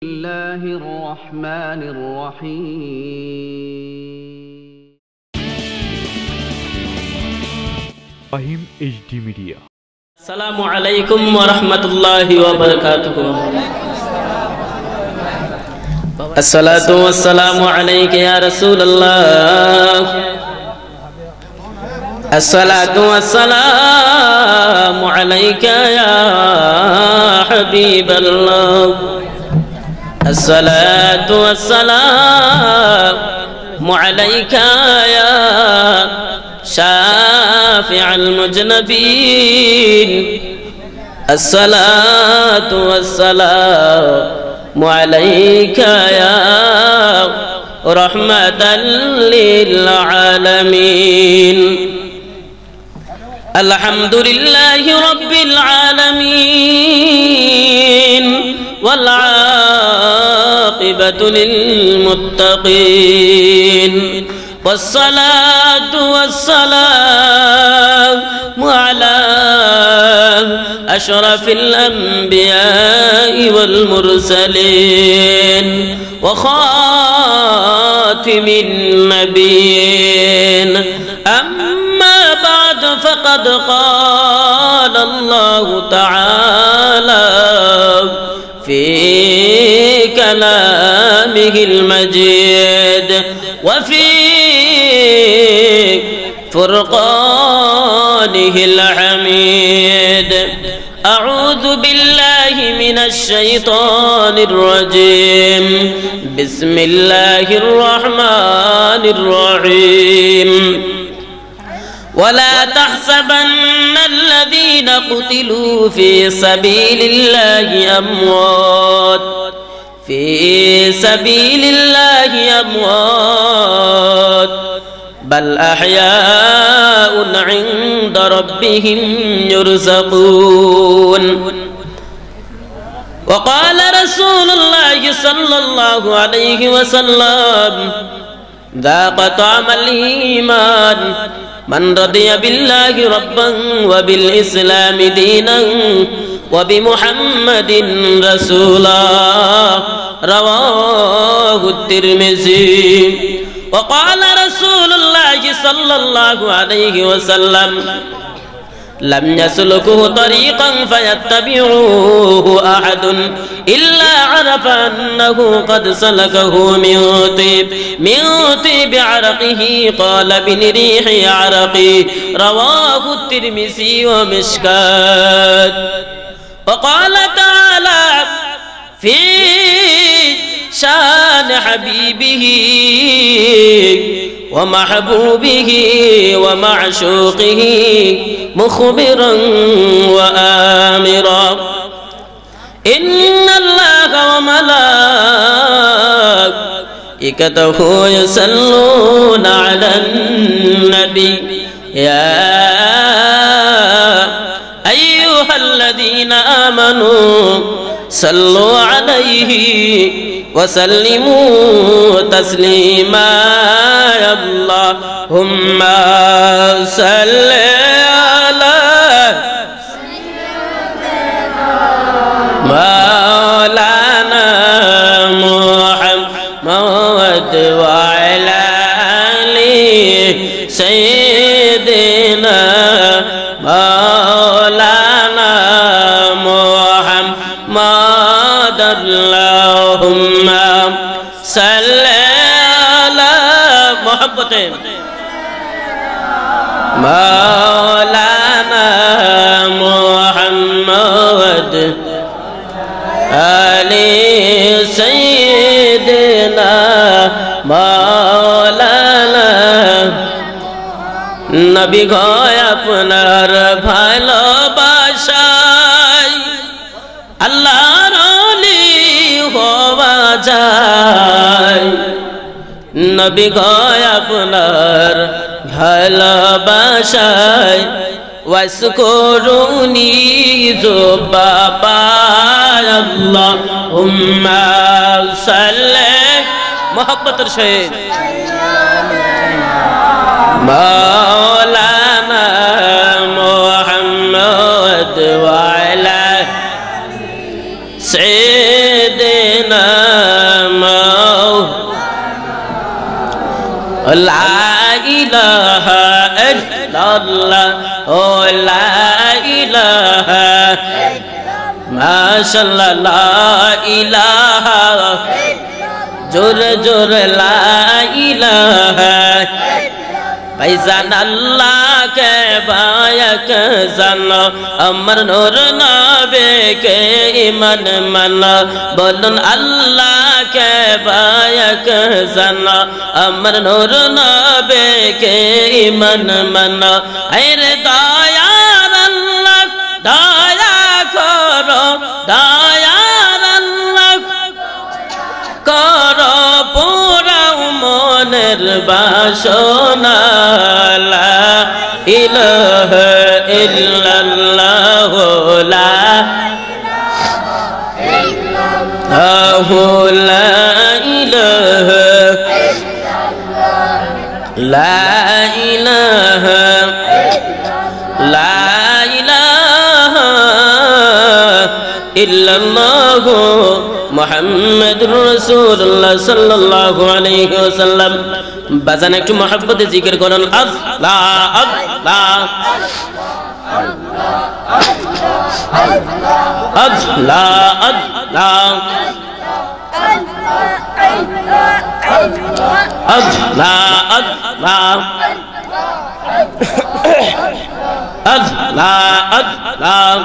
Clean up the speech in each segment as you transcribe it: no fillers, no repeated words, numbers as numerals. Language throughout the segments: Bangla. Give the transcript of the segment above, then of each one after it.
الله الرحمن الرحيم فهم HD Media. السلام عليكم ورحمة الله وبركاته. الصلاة والسلام عليك يا رسول الله. الصلاة والسلام عليك يا حبيب الله. الصلاة والسلام عليك يا شافع المذنبين. الصلاة والسلام عليك يا رحمة للعالمين. الحمد لله رب العالمين والعاقبة للمتقين والصلاة والسلام على أشرف الأنبياء والمرسلين وخاتم النبيين. أما بعد فقد قال الله تعالى في كلامه المجيد وفي فرقانه الحميد. أعوذ بالله من الشيطان الرجيم. بسم الله الرحمن الرحيم. ولا تحسبن الذين قتلوا في سبيل الله أموات. في سبيل الله أموات بل أحياء عند ربهم يرزقون. وقال رسول الله صلى الله عليه وسلم ذاق طعم الإيمان من رضي بالله ربا وبالإسلام دينا وبمحمد رسولا. رواه الترمذي. وقال رسول الله صلى الله عليه وسلم لم يسلكه طريقا فيتبعوه أحد إلا عرف أنه قد سلكه من طيب عرقه قال من ريح عرقي. رواه الترمذي ومشكات. وقال تعالى في شان حبيبه ومحبوبه ومعشوقه مخبرا وآمرا إن الله وملائكته يصلون على النبي يا أيها الذين آمنوا صلوا عليه وسلموا تسليما. اللهم صل على مولانا محمد وعلى آل سيدنا مولانا محمد. اللهم صل على محبة مولانا محمد آل سيدنا مولانا. নবী গো আপনার ভালোবাসায় আল্লাহর ওলি হওয়া যায়। নবী গো আপনার ভালোবাসায় ওয়াসকুরুনি যুবাবায়। আল্লাহুম্মা সাল্লি মুহাব্বতের সহিত مولانا محمد وعلى سيدنا লা ইলাহা ইল্লাল্লাহ ও লা ইলাহা মাশাআল্লাহ লা ইলাহা জোর জোর লা ইলাহা ভাইজান আল্লাহ কে বায়ক জানো আমার নূর নবী কে ঈমান মানো বলুন আল্লাহ কে বায়ক জানো আমার নূর নবী কে ঈমান মানো আরে দয়ার আল্লাহ দয়া করো দয়ার আল্লাহ করো পুরাও মনের বাসনা লা ইলাহা ইল্লাল্লাহ লা ইলাহা লা ইলাহা লা ইলাহা ইল্লাল্লাহ মুহাম্মাদুর রাসূলুল্লাহ সাল্লাল্লাহু আলাইহি ওয়াসাল্লাম বাজান একটু মহব্বতে জিকির করুন আল্লাহ আল্লাহ আল্লাহ আল্লাহ আল্লাহ আল্লাহ আল্লাহ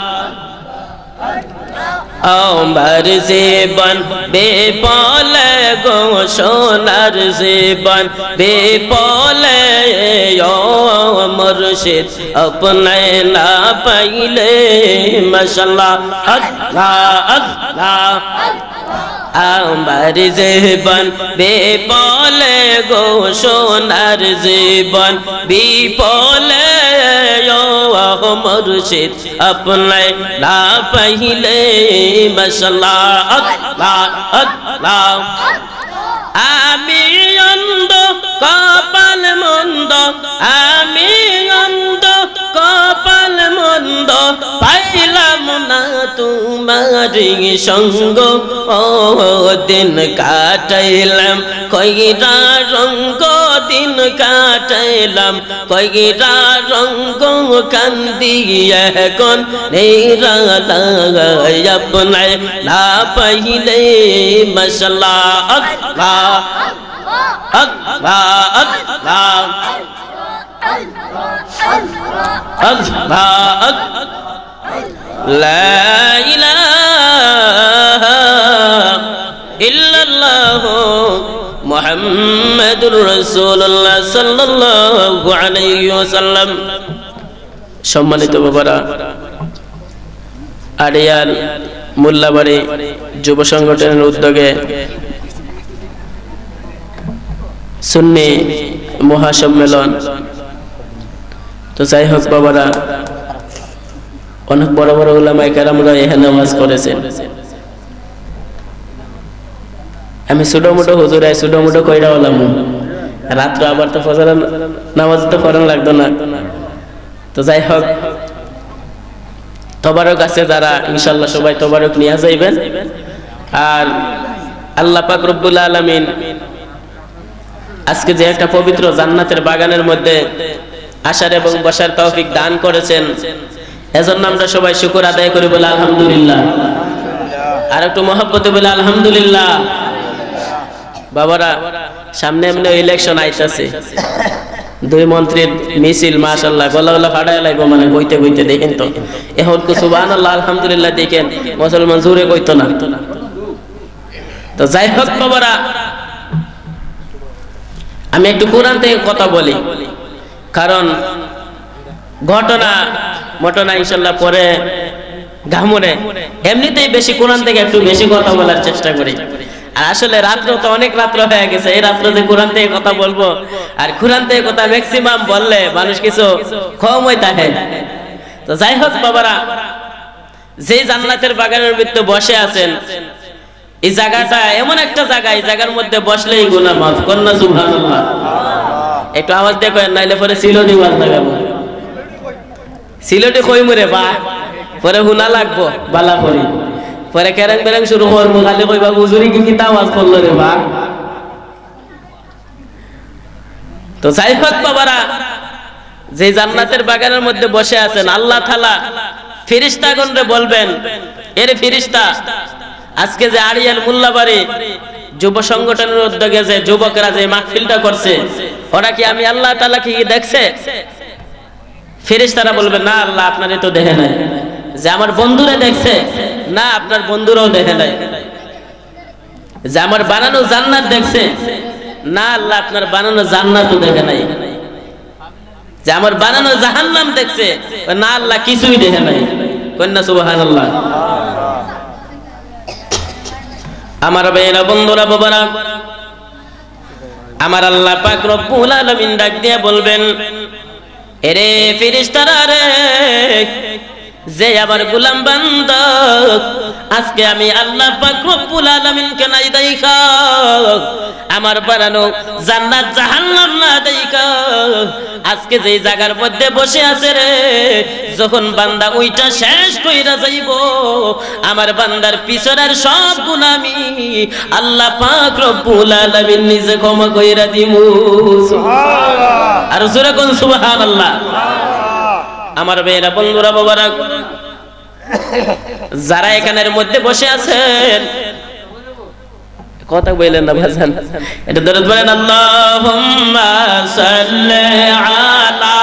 আমার জীবন বেপলে গো সোনার জীবন বেপলে ও মুর্শিদ আপনে না পাইলে মাশাআল্লাহ আল্লাহ আল্লাহ আমার জীবন বেপলে গো সোনার জীবন বিপলে ও মুর্শিদ আপনে না পাইলে মাশাআল্লাহ আল্লাহ আল্লাহ আমি অন্ধ কপাল মন্দ আমি অন্ধ কপাল মন্দ পাইলাম না তোমারি সঙ্গ ও দিন কাটাইলাম কইরা রঙ্গ দিন কাটাইলাম কইরা রঙ্গ কান্দিয়া কোন নেরা আপনায় না পাইলে মাশাআল্লাহ আল্লাহ আল্লাহ আল্লাহ আল্লাহ লা ইলাহা ইল্লাল্লাহ মুহাম্মাদুর রাসূলুল্লাহ সাল্লাল্লাহু আলাইহি ওয়াসাল্লাম সম্মানিত বাবারা আড়িয়াল মোল্লাবাড়ি যুব সংগঠনের উদ্যোগে সুন্নি মহাসম্মেলন তো যাই হোক বাবারা অনেক বড় বড় উলামায়ে কেরামরা এখানে নামাজ করেছেন আমি ছোট মোটো হুজুরাই ছোট মোটো কইরা হলাম রাত্রে আবার তো ফজর নামাজ তো পড়ান লাগতো না তো যাই হোক তবারক আছে যারা ইনশাআল্লাহ সবাই তবারক নিয়ে যাইবেন আর আল্লাহ পাক রব্বুল আলামিন আজকে যে একটা পবিত্র জান্নাতের বাগানের মধ্যে আসার এবং বসার তৌফিক দান করেছেন এজন্য আমরা সবাই শুকর আদায় করি বলে আলহামদুলিল্লাহ আর একটু মহব্বতে বলে আলহামদুলিল্লাহ বাবারা সামনে এমনি ইলেকশন আইতাছে দুই মন্ত্রীর মিছিল মাশাআল্লাহ গলা গলা ফাটায় লাগবো মানে কইতে কইতে দেখেন তো এখন কো সুবহানাল্লাহ আলহামদুলিল্লাহ দেখেন মুসলমান জোরে কইতো না তো যাই হোক বাবারা আমি একটু কোরআন থেকে কথা বলি কারণ ঘটনা ইনশাআল্লাহ পরে গামরে এমনিতেই বেশি কোরআন থেকে একটু বেশি কথা বলার চেষ্টা করি আর আসলে রাত্র তো অনেক রাত্র হয়ে গেছে এই রাত্রে যে কোরআন থেকে কথা বলবো আর কোরআন থেকে কথা ম্যাক্সিমাম বললে মানুষ কিছু কম হই থাকে তো যাই হোক বাবারা যে জান্নাতের বাগানের ভিতরে বসে আছেন এই জায়গাটা এমন একটা জায়গা এই জায়গার মধ্যে বসলেই গুনাহ মাফ করনা সুবহানাল্লাহ একটু আওয়াজ দেখো নাইলে পরে সিলোনি ওয়াজ লাগাবো সিলোটি কই মরে বা পরে হুনা লাগবো বালা করি পরে কেরাং বেরাং শুরু করবো খালি কইবা হুজুরি কি কিতা আওয়াজ করলো রে বা তো যাই হোক বাবারা, যে জান্নাতের বাগানের মধ্যে বসে আছেন আল্লাহ তাআলা ফেরেশতাগণরে বলবেন, এর ফেরেশতা আজকে যে আড়িয়াল মোল্লাবাড়ি যুব সংগঠনের উদ্যোগে যে যুবকরা যে মাহফিলটা করছে, ওরা কি আমি আল্লাহ তাআলা কি দেখছে? ফেরেশতারা বলবে না আল্লাহ আপনারে তো দেখে নাই। যে আমার বন্ধুরা দেখছে, না আপনার বন্ধুরাও দেখে নাই। যে আমার বানানো জান্নাত দেখছে, না আল্লাহ আপনার বানানো জান্নাতও দেখে নাই। যে আমার বানানো জাহান্নাম দেখছে, না আল্লাহ কিছুই দেখে নাই। কন্যা সুবহানাল্লাহ। আমার ভাইয়েরা, বন্ধুরা, বাবারা, আমার আল্লাহ পাক রব্বুল আলামিন ডাক দিয়ে বলবেন, এরে ফেরেশতারা রে, যে আমার গোলাম বান্দা আজকে আমি আল্লাহ পাক রব্বুল আলামিনকে নাই দেখা, আমার বানানো জান্নাত জাহান্নাম না দেখা, আজকে যে জায়গার মধ্যে বসে আছে রে, যখন বান্দা ওইটা শেষ কইরা যাইব, আমার বান্দার পিছনের সব গুনাহ আমি আল্লাহ পাক রব্বুল আলামিন নিজে ক্ষমা কইরা দিমু। সুবহানাল্লাহ। আর জোরে কোন সুবহানাল্লাহ। আমার ভাইয়েরা, বন্ধুরা, বাবারা, যারা এখানের মধ্যে বসে আছেন, কথা বলেন না ভাইজান, এটা দরুদ বলেন, আল্লাহুম্মা সাল্লি আলা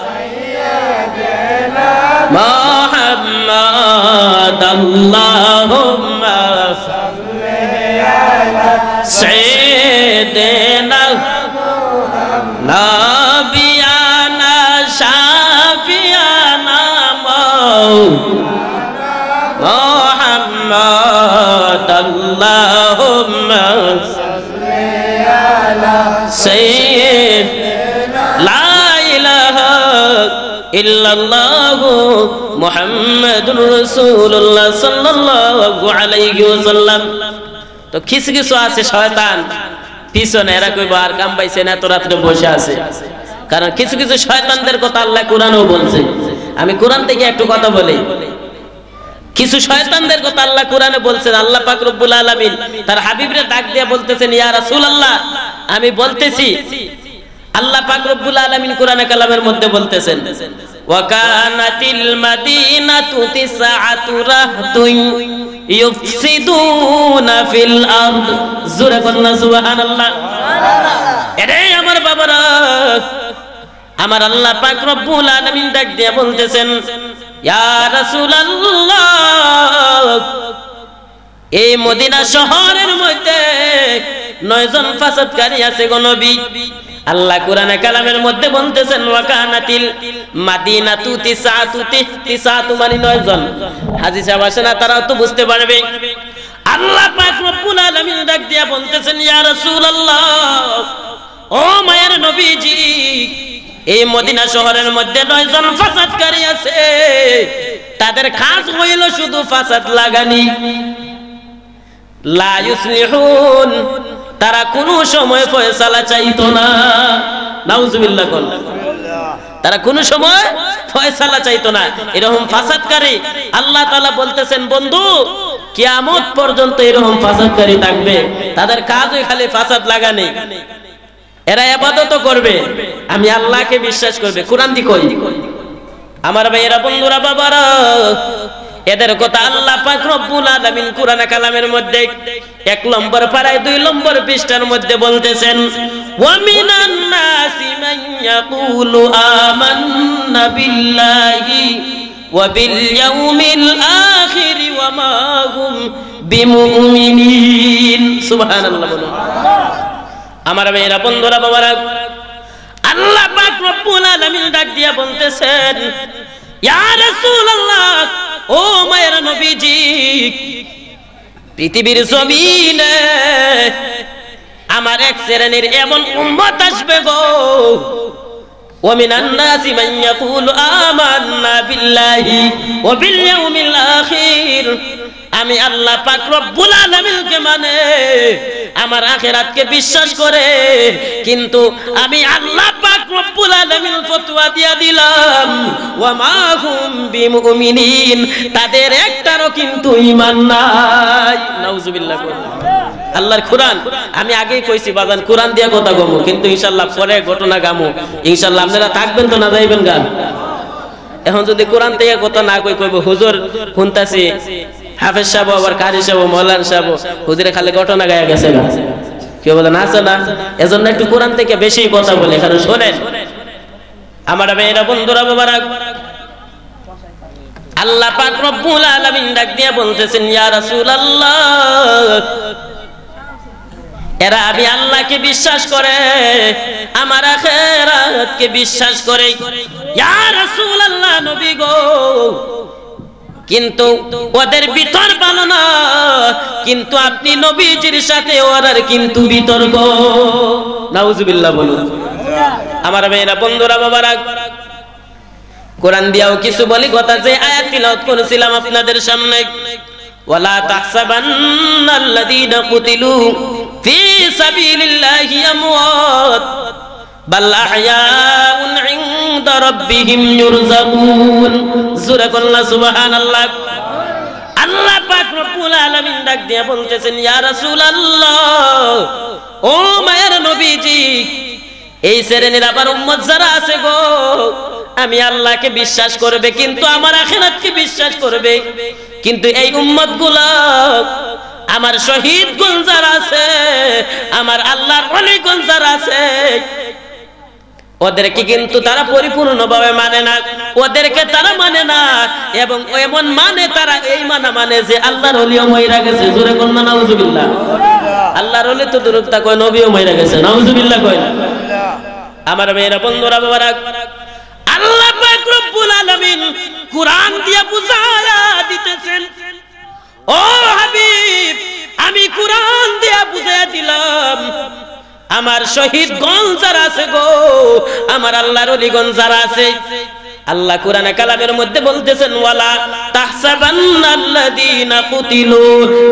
সাইয়্যিদিনা মুহাম্মাদ, আল্লাহুম্মা সাল্লি আলা সাইয়্যিদিনা নাবিয়ানা শাফিয়ানা মুহাম্মাদ, আল্লাহুম্মা সাল্লি আলা সাইয়্যিদিনা লা ইলাহা ইল্লাল্লাহু মুহাম্মাদুর রাসূলুল্লাহ সাল্লাল্লাহু আলাইহি ওয়াসাল্লাম। তো কিছু কিছু আছে শয়তান পিছনে, এরা কইবো আর কাম পাইছে না, তো রাত্রে বসে আছে। কারণ কিছু কিছু শয়তানদের কথা আল্লাহ কোরআনেও বলছে। আমি কোরআন থেকে একটু কথা বলি। কিছু শয়তানদের কথা আল্লাহ কোরআনে বলছেন। আল্লাহ পাক রব্বুল আলামিন তার হাবিবরে ডাক দিয়ে বলতেছেন, ইয়া রাসূলুল্লাহ, আমি বলতেছি, আল্লাহ পাক রব্বুল আলামিন কোরআনে কালামের মধ্যে বলতেছেন, ওয়া কানাতিল মাদিনাতু তিসআতু রাহতুন ইউফসিদুনা ফিল আরদ। জোরে বলনা সুবহানাল্লাহ। এরে আমার বাবারা, আমার আল্লাহ পাক রব্বুল আলামিন ডাক দিয়ে বলতেছেন, ইয়া রাসূলুল্লাহ, এই মদিনা শহরের মধ্যে 9 জন ফাসাদকারী আছে গো নবী। আল্লাহ কোরআনে কালামের মধ্যে বলতেছেন, ওয়া কানাতিল মাদিনাতু তিসআতু মানে 9 জন। হাজী সাহেব আসে না, তারাও তো বুঝতে পারবে। আল্লাহ পাক রব্বুল আলামিন ডাক দিয়া বলতেছেন, ইয়া রাসূলুল্লাহ, ও মায়ের নবীজি, এই মদিনা শহরের মধ্যে 9 জন ফাসাদকারী আছে। তাদের কাজ হইল শুধু ফাসাদ লাগানি। লা ইউসলিহুন, তারা কোনো সময় ফয়সালা চাইতো না। নাউজুবিল্লাহ কোন, তারা কোনো সময় ফয়সালা চাইতো না। এরকম ফাসাদকারী আল্লাহ তাআলা বলতেছেন, বন্ধু, কিয়ামত পর্যন্ত এরকম ফাসাদকারী থাকবে। তাদের কাজই খালি ফাসাদ লাগানি। এরা ইবাদত করবে, আমি আল্লাহকে বিশ্বাস করবে। কোরআন দি কই। আমার ভাইয়েরা, বন্ধুরা, বাবারা, এদের কথা আল্লাহ পাক রব্বুল আলামিন কোরআনে কালামের মধ্যে 1 নম্বর পারায় 2 নম্বর পৃষ্ঠার মধ্যে বলতেছেন, ওয়া মিনান নাসি মান ইয়াকুলু আমান্না বিল্লাহি ওয়া বিল ইয়াউমিল আখির ওয়া মা হুম বিমুমিনিন। সুবহানাল্লাহ বলুন। আমার ভাইয়েরা, বন্ধুরা, বাবারা, আল্লাহ পাক রব্বুল আলামিন ডাক দিয়া বলতেছেন, ইয়া রাসূলুল্লাহ, ও মায়ের নবীজি, পৃথিবীর জমিনে আমার এক শ্রেণীর এমন উম্মত আসবে গো, ওয়া মিনান নাসি মান ইয়াকুলু আমান্না বিল্লাহি ওয়া বিল ইয়াউমিল আখির। আমি আল্লাহ পাক রব্বুল আলামিনকে মানে, আমার আখিরাতকে বিশ্বাস করে, কিন্তু আমি আল্লাহ পাক রব্বুল আলামিন ফতোয়া দিয়া দিলাম, ওয়া মা হুম বিমুমিনিন, তাদের একটারও কিন্তু ঈমান নাই। নাউজুবিল্লাহ। আল্লাহর কোরআন। আমি আগেই কইছি বাজান কোরআন দিয়া কথা কমু, কিন্তু ইনশাআল্লাহ পরে ঘটনা গামু ইনশাআল্লাহ। আপনারা থাকবেন তো না যাইবেন গান? এখন যদি কোরআন থেকে কথা না কইব হুজুর শুনতাছি হাফেজ সাহেব আবার কারি সাহেব মৌলানা সাহেব হুজুরে খালি ঘটনা গায়া গেছে না, কেউ বলে না আছে না। এজন্য একটু কোরআন থেকে বেশি কথা বলে। কারণ শোনেন আমার মেয়েরা বন্ধুরা বাবারা, আল্লাহ পাক রব্বুল আলামিন ডাক দিয়া বলতেছেন ইয়া রাসূলুল্লাহ, এরা আমি আল্লাহকে বিশ্বাস করে, আমার আখিরাতকে বিশ্বাস করে। ইয়া রাসূলুল্লাহ নবী গো, কিন্তু ওদের ভিতর ভালো না, কিন্তু আপনি নবীজির সাথে ওরার কিন্তু বিতর্ক। নাউজুবিল্লাহ বলুন। আমার মেয়েরা বন্ধুরা বাবারা, কোরআন দিয়াও কিছু বলি কথা। যে আয়াত তিলাওয়াত করেছিলাম আপনাদের সামনে, ওয়ালা তাহসাবান্নাল্লাযীনা কুতিলু ফি সাবিলিল্লাহি আমওয়াত বাল আহইয়াউন ইনদা রাব্বিহিম ইউরযাকুন। সূরা কল্লা সুবহানাল্লাহ। আল্লাহ পাক রব্বুল আলামিন ডাক দিয়া বলতেছেন ইয়া রাসূলুল্লাহ, ও মায়ের নবীজি, এই শ্রেণীর আবার উম্মত যারা আছে গো, আমি আল্লাহকে বিশ্বাস করবে কিন্তু আমার আখিরাতকে বিশ্বাস করবে, কিন্তু এই উম্মত গুলা আমার শহীদ গুণ যারা আছে, আমার আল্লাহর ওলি গুণ যারা আছে, ওদেরকে কিন্তু তারা পরিপূর্ণভাবে মানে না, ওদেরকে তারা মানে না। এবং এমন মানে তারা এই মানে যে আল্লাহর ওলিও মইরা গেছে। জোরে কোন না নাউজুবিল্লাহ। আল্লাহর ওলি তো দূরতা কয়, নবীও মইরা গেছে। নাউজুবিল্লাহ কয় না। আমার মেয়েরা বন্ধুরা বাবারা, আল্লাহ পাক রব্বুল আলামিন কুরআন দিয়ে বুঝায়া দিতেছেন, ও হাবিব আমি কুরআন দিয়ে বুঝায়া দিলাম, আমার শহীদ গণ যারা আছে গো, আমার আল্লাহর ওলি গণ যারা আছে, আল্লাহ কোরআনে কালামের মধ্যে বলতেছেন ওয়ালা তাহসাবান্নাল্লাযীনা কুতিলু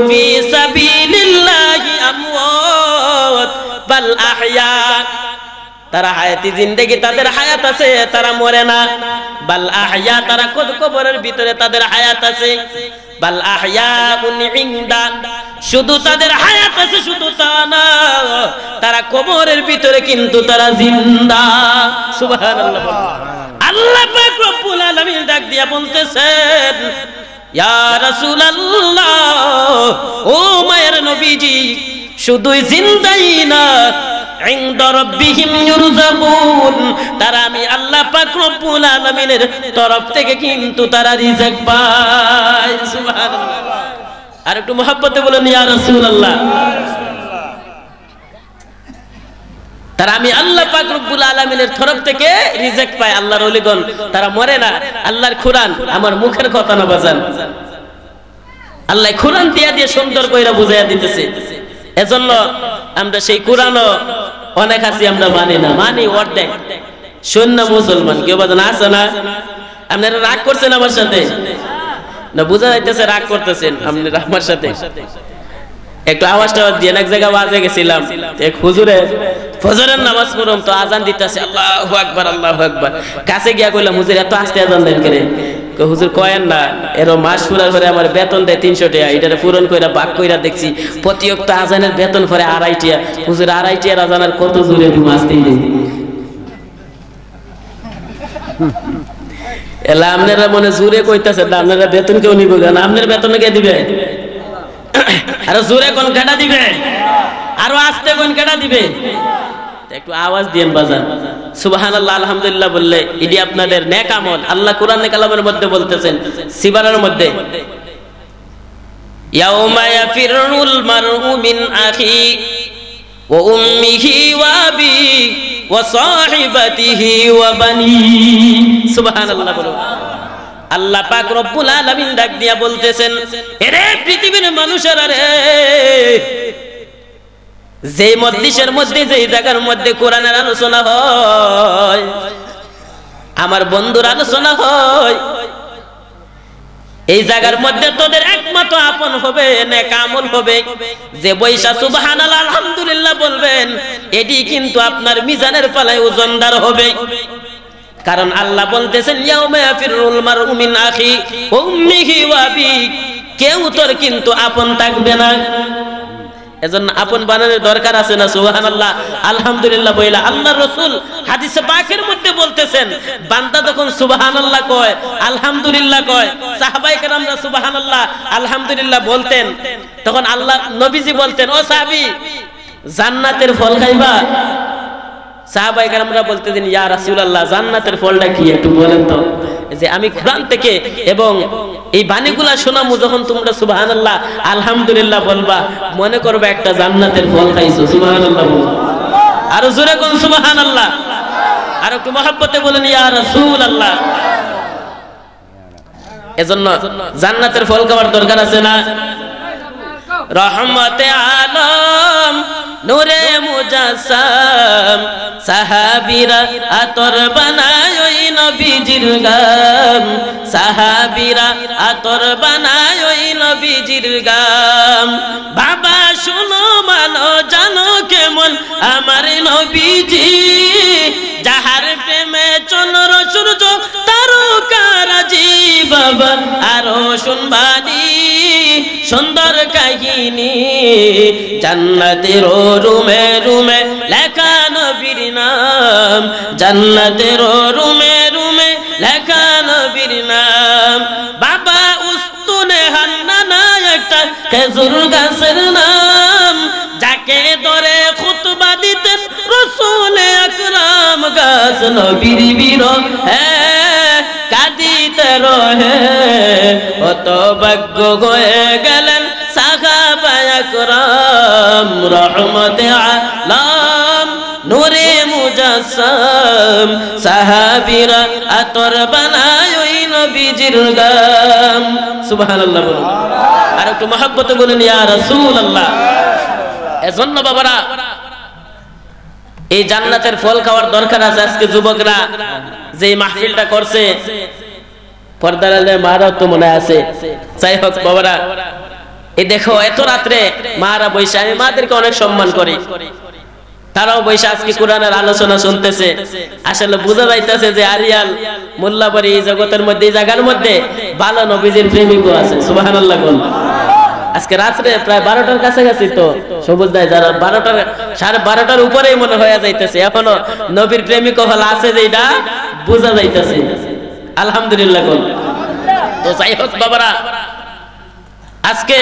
ফি সাবিলিল্লাহি আমওয়াত বাল আহইয়া। তারা হায়াতি জিন্দেগি, তাদের হায়াত আছে, তারা মরে না। বাল আহইয়া, তারা কবরের ভিতরে তাদের হায়াত আছে। বাল আহইয়াউন ইনদা, শুধু তাদের হায়াত আছে শুধু তা না, তারা কবরের ভিতরে কিন্তু তারা জিন্দা। সুবহানাল্লাহ। আল্লাহ পাক রব্বুল আলামিন ডাক দিয়া বলতেছেন ইয়া রাসূলুল্লাহ, ও মায়ের নবীজি, শুধুই জিন্দাই না, ইনদা রাব্বিহিম ইউরযাকুন, তারা আমি আল্লাহ পাক রব্বুল আলামিনের তরফ থেকে কিন্তু তারা রিজিক পায়। সুবহানাল্লাহ। আর একটু মহব্বতে বলেন ইয়া রাসূলুল্লাহ। তারা আমি আল্লাহ পাক রব্বুল আলামিনের তরফ থেকে রিজিক পায়। আল্লাহর ওলিগণ তারা মরে না। আল্লাহর কোরআন আমার মুখের কথা না বাজান, আল্লাহ কোরআন দিয়ে সুন্দর কইরা বুঝাইয়া দিতেছে। এজন্য আমরা সেই কোরআনও অনেক আছি আমরা মানি না, মানি অর্ধেক। শূন্য মুসলমান কেউ বাজান আছে না? আপনারা রাগ করছেন আমার সাথে না? বুঝা যাইতেছে রাগ করতেছেন আপনারা আমার সাথে। একটু আওয়াজটা দিয়ে এক জায়গায় ওয়াজে গেছিলাম, এক হুজুরে ফজরের নামাজ পড়ম তো আজান দিতেছে আল্লাহু আকবার আল্লাহু আকবার। কাছে গিয়া কইলাম হুজুর এত আস্তে আজান দেন কেন? হুজুর কয়েন না, এরো মাস পুরার পরে আমার বেতন দেয় 300 টাকা, এটারে পূরণ কইরা ভাগ কইরা দেখছি প্রতিয়ক্ত আজানের বেতন পরে 2.5 টাকা। হুজুর 2.5 টাকার আজান আর কত জোরে তুমি আসতেই দেই। এলা আপনারা মনে জোরে কইতাছেন না, আপনারা বেতন কেউ নিব কেন? আপনার বেতন কে দিবে? আর জোরে কোন কাটা দিবে? আরো আস্তে কোন কাটা দিবে? একটু আওয়াজ দিয়েন বাজান। সুবহানাল্লাহ আলহামদুলিল্লাহ বললে এটি আপনাদের নেক আমল। আল্লাহ কোরআনে কালামের মধ্যে বলতেছেন সিবারের মধ্যে, ইয়াউমা ইয়াফিরুল মারউ মিন আখি ওয়া উম্মিহি ওয়া আবি ওয়া সাহিবাতিহি ওয়া বানি। সুবহানাল্লাহ বলো। আল্লাহ পাক রব্বুল আলামিন ডাক দিয়া বলতেছেন, এরে পৃথিবীর মানুষেরা রে, যে মজলিসের মধ্যে যে জায়গার মধ্যে কোরআনের আলোচনা হয়, আমার বন্ধুর আলোচনা হয়, এই জায়গার মধ্যে তোদের একমাত্র আপন হবে, নেক আমল হবে। যে বৈশা সুবহানাল্লাহ আলহামদুলিল্লাহ বলবেন, এটি কিন্তু আপনার মিজানের পালায় ওজনদার হবে। কারণ আল্লাহ বলতেছেন ইয়াউমা ইয়াফিরুল মারউ মিন আখি ওয়া উম্মিহি ওয়া আবি, কেউ তোর কিন্তু আপন থাকবে না। এজন্য আপন বানানোর দরকার আছে না? সুবহানাল্লাহ আলহামদুলিল্লাহ বইলা আল্লাহর রাসূল হাদিসে পাকের মধ্যে বলতেছেন, বান্দা যখন সুবহানাল্লাহ কয়, আলহামদুলিল্লাহ কয়, সাহাবায়ে কেরামরা সুবহানাল্লাহ আলহামদুলিল্লাহ বলতেন, তখন আল্লাহ নবীজি বলতেন, ও সাহাবী জান্নাতের ফল খাইবা? সাহাবায়ে কেরামরা বলতেন, ইয়া রাসূলুল্লাহ জান্নাতের ফলটা কি একটু বলেন তো। যে আমি কোরআন থেকে এবং এই বাণীগুলা শোনামু, যখন তোমরা সুবহানাল্লাহ আলহামদুলিল্লাহ বলবা, মনে করবে একটা জান্নাতের ফল খাইছো। সুবহানাল্লাহ বলবা, আরো জোরে কোন সুবহানাল্লাহ, আর একটু মহব্বতে বলেন ইয়া রাসূলুল্লাহ। এজন্য জান্নাতের ফল খাওয়ার দরকার আছে না? রহমতে আলম নূরে মুজাসসাম সাহাবীরা আতর বানায় ওই নবীজির গাম, সাহাবীরা আতর বানায় ওই নবীজির গাম। বাবা শুনো মানো জানো কেমন আমার নবীজি, যাহার প্রেমে চন্দ্র সূর্য তারকারাজি। বাবা আরো শুনবানি সুন্দর কাহিনী, জান্নাতের রুমে রুমে লেখা নবীর নাম, জান্নাতের রুমে রুমে লেখা নবীর নাম। বাবা উস্তুনে হান্নানা একটা খেজুর গাছের নাম, যাকে ধরে খুতবা দিতেন রাসূল আকরাম। গাছ নবীর বিরহ কাঁদিতে রহে, অত ভাগ্য হয়ে গেলেন সাহাবায়ে একরাম। রহমতে আলম নূরে মুজাসসাম সাহাবীরা আতর বানায় ওই নবীজির গাম। সুবহানাল্লাহ বলুন, আর একটু মহব্বতে বলেন ইয়া রাসূলুল্লাহ। এজন্য বাবারা এই জান্নাতের ফল খাওয়ার দরকার আছে। আজকে যুবকরা যে মাহফিলটা করছে, পর্দার আলে মারা তো মনে আছে। যাই হোক বাবারা, এই দেখো এত রাত্রে মারা বৈশা, আমি মাদেরকে অনেক সম্মান করি, তারাও বৈশা আজকে কোরআনের আলোচনা শুনতেছে। আসলে বোঝা যাইতেছে যে আরিয়াল মোল্লাবাড়ি এই জগতের মধ্যে, এই জায়গার মধ্যে ভালো নবীজির প্রেমিকও আছে। সুবহানাল্লাহ বল। আজকে রাত্রে প্রায় 12টার কাছাকাছি তো সবুজ দায়, যারা 12টার 12:30 উপরেই মনে হয়ে যাইতেছে, এখনো নবীর প্রেমিক হল আছে যেটা বোঝা যাইতেছে। আলহামদুলিল্লাহ বল। তো যাই হোক বাবারা, আজকে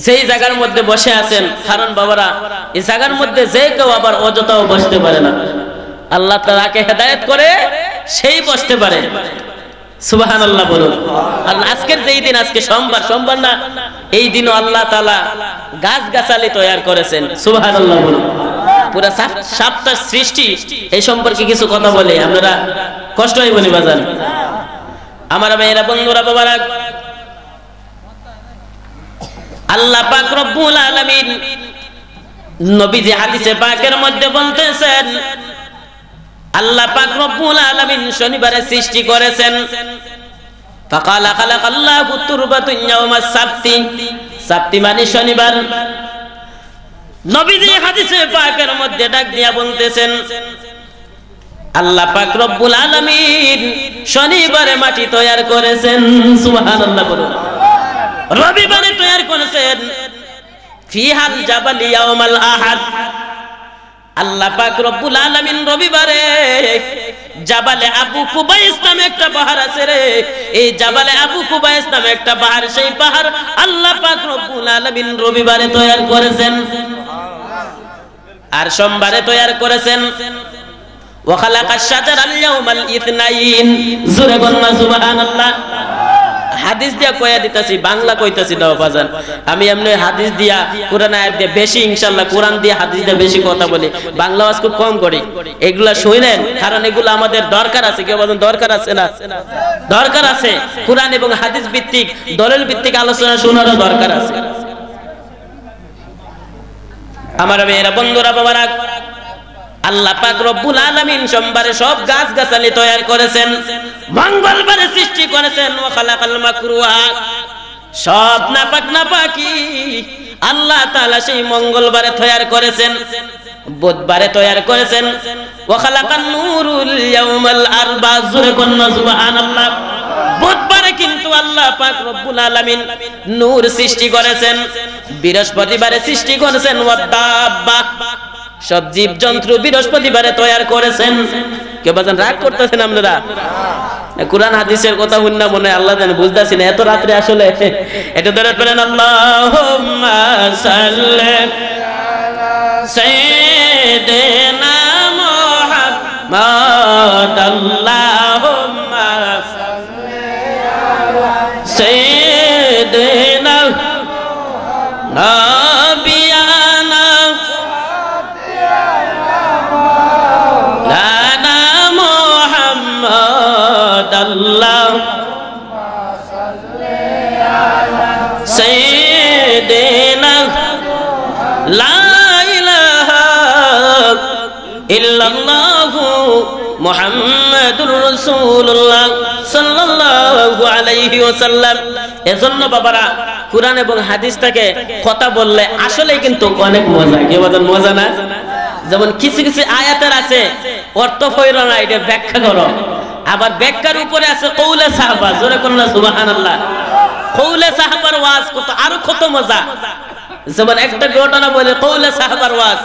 যেই জায়গার মধ্যে বসে আছেন, কারণ বাবারা এই জায়গার মধ্যে যে কেউ আবার অযথাও বসতে পারে না। আল্লাহ তাআলাকে হেদায়েত করে সেই বসতে পারে। সুবহানাল্লাহ বলুন। আর আজকের যেই দিন, আজকে সোমবার না, এই দিনও আল্লাহ তাআলা গাছগাছালি তৈরি করেছেন। সুবহানাল্লাহ বলুন। পুরা সাতটা সৃষ্টি এই সম্পর্কে কিছু কথা বলে আপনারা কষ্ট হয় বলি বাজান। আমার ভাইয়েরা বন্ধুরা বাবারা, আল্লাহ পাক রব্বুল আলামিন নবীজি হাদিসে পাকের মধ্যে বলতেছেন, আল্লাহ পাক রব্বুল আলামিন শনিবারে সৃষ্টি করেছেন। ফাকালা খালাকাল্লাহু তুরবাতুন ইয়াওমাস সাবতি, সাবতি মানে শনিবার। নবীজি হাদিসে পাকের মধ্যে ডাক দিয়া বলতেছেন, আল্লাহ পাক রব্বুল আলামিন শনিবারে মাটি তৈরি করেছেন। সুবহানাল্লাহ বলুন। রবিবারে তৈরি করেছেন ফিহাল জাবাল ইয়াউমাল আহাদ। আল্লাহ পাক রব্বুল আলামিন রবিবারে জাবালে আবু কুবাইস নামে একটা পাহাড় আছে রে, এই জাবালে আবু কুবাইস নামে একটা পাহাড়, সেই পাহাড় আল্লাহ পাক রব্বুল আলামিন রবিবারে তৈরি করেছেন। আর সোমবারে তৈরি করেছেন ওয়া খালাকাশ শাজারাল ইয়াউমাল ইথনাইন। জোরে বলনা সুবহানাল্লাহ। হাদিস দিয়া কইয়া দিতেছি, বাংলা কইতাছি না বাজান। আমি এমনি হাদিস দিয়া কোরআন আয়াত দিয়া বেশি, ইনশাআল্লাহ কোরআন দিয়া হাদিস দিয়া বেশি কথা বলি, বাংলা ওয়াজ খুব কম করি। এগুলা শুনেন, কারণ এগুলা আমাদের দরকার আছে। কি বাজান দরকার আছে না? দরকার আছে। কোরআন এবং হাদিস ভিত্তিক, দলিল ভিত্তিক আলোচনা শোনারও দরকার আছে। আমার মেয়েরা বন্ধুরা বাবারা, আল্লাহ পাক রব্বুল আলামিন সোমবারে সব গাছগাছালি তৈরি করেছেন, মঙ্গলবারে সৃষ্টি করেছেন ওয়া খালাকাল মাকরুহা, সব নাপাক নাপাকি আল্লাহ তাআলা সেই মঙ্গলবারে তৈরি করেছেন। বুধবারে তৈরি করেছেন ওয়া খালাকান নূরুল ইয়াউমাল আরবা। জোরে কোন সুবহানাল্লাহ। বুধবারে কিন্তু আল্লাহ পাক রব্বুল আলামিন নূর সৃষ্টি করেছেন, বৃহস্পতিবারে সৃষ্টি করেছেন ওয়াদাব্বা, সব জীব জন্তু বৃহস্পতিবারে তৈরি করেছেন। কে বাজান রাগ করতেছেন আপনারা? কুরআন হাদিসের কথা শুননা মনে আল্লাহ জানে বুঝতাছি না এত রাত্রে আসলে এটা ধরে পড়েন আল্লাহুম্মা সাল্লি সাইয়্যিদিনা মুহাম্মাদ আল্লাহুম্মা সাল্লি আলা সাইয়্যিদিনা নাবিয়ানা লানা মুহাম্মাদ আল্লাহুম্মা সাল্লি আলা সাইয়্যিদিনা লা ইলাহা ইল্লাল্লাহু মুহাম্মাদুর রাসূলুল্লাহ সাল্লাল্লাহু আলাইহি ওয়াসাল্লাম। এজন্য বাবারা কুরআন এবং হাদিস থেকে কথা বললে আসলে কিন্তু অনেক মজা। কি বলেন মজা না? যেমন কিছু কিছু আয়াতের আছে অর্থ হইরো না, এটা ব্যাখ্যা করো। আবার ব্যাখ্যার উপরে আছে কওলে সাহাবা, জোরে কোন না সুবহানাল্লাহ। কওলে সাহাবার ওয়াজ কত আরো কত মজা। যেমন একটা ঘটনা বলে কওলে সাহাবার ওয়াজ।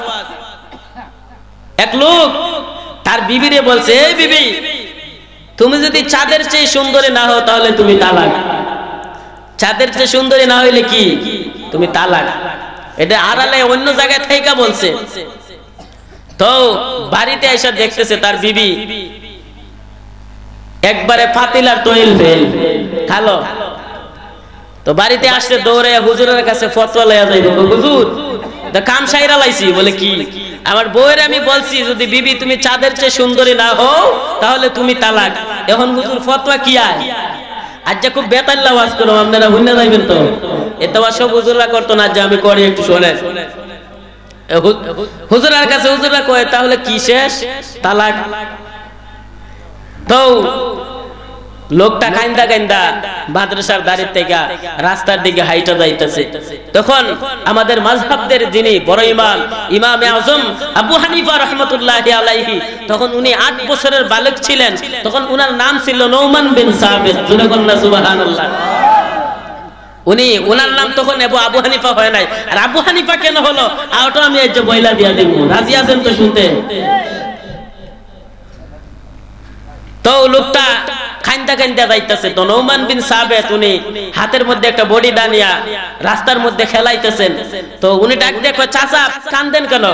এক লোক তার বিবিরে বলছে, এই বিবি তুমি যদি চাঁদের চেয়ে সুন্দরী না হও তাহলে তুমি তালাক। চাঁদের চেয়ে সুন্দরী না হইলে কি তুমি তালাক। এটা আড়ালে অন্য জায়গায় থেকে বলছে। তো বাড়িতে এসে দেখতেছে তার বিবি একবারে ফাতিলার তৈল ফেল খালো। তো বাড়িতে আসছে দৌড়ে হুজুরের কাছে ফতোয়া লইয়া যাইব। হুজুর কাম সাইরা লাইছি। বলে কি? আমার বউয়ের আমি বলছি যদি বিবি তুমি চাঁদের চেয়ে সুন্দরী না হও তাহলে তুমি তালাক। এখন হুজুর ফতোয়া কি আয়? আজ যা খুব বেতাল্লা ওয়াজ করো, আপনারা ভুলে যাইবেন তো। এটা সব হুজুররা করতো না, যে আমি করি একটু শোনেন। হুজুরের কাছে হুজুররা কয় তাহলে কি শেষ? তালাক। তো লোকটা কাইন্দা কাইন্দা মাদ্রাসার দাঁড়িয়ে থেকে রাস্তার দিকে হাইটা যাইতেছে। তখন আমাদের মাযহাবদের যিনি বড় ইমাম, ইমামে আযম আবু হানিফা রাহমাতুল্লাহি আলাইহি, তখন উনি 8 বছরের বালক ছিলেন। তখন উনার নাম ছিল নওমান বিন সাবিত। জোরে বলেন না সুবহানাল্লাহ। উনার নাম তখন আবু হানিফা হয় নাই। আর আবু হানিফা কেন হলো ওটা আমি এই যে বইলা দিয়া দেব। রাজি আছেন তো শুনতে? তো লোকটা কাইন্দা কাইন্দা যাইতেছে। তো নওমান বিন সাবিত উনি হাতের মধ্যে একটা বডি দানিয়া রাস্তার মধ্যে খেলাইতেছেন। তো উনি ডাক দিয়ে কয়, চাচা কান্দেন কেন?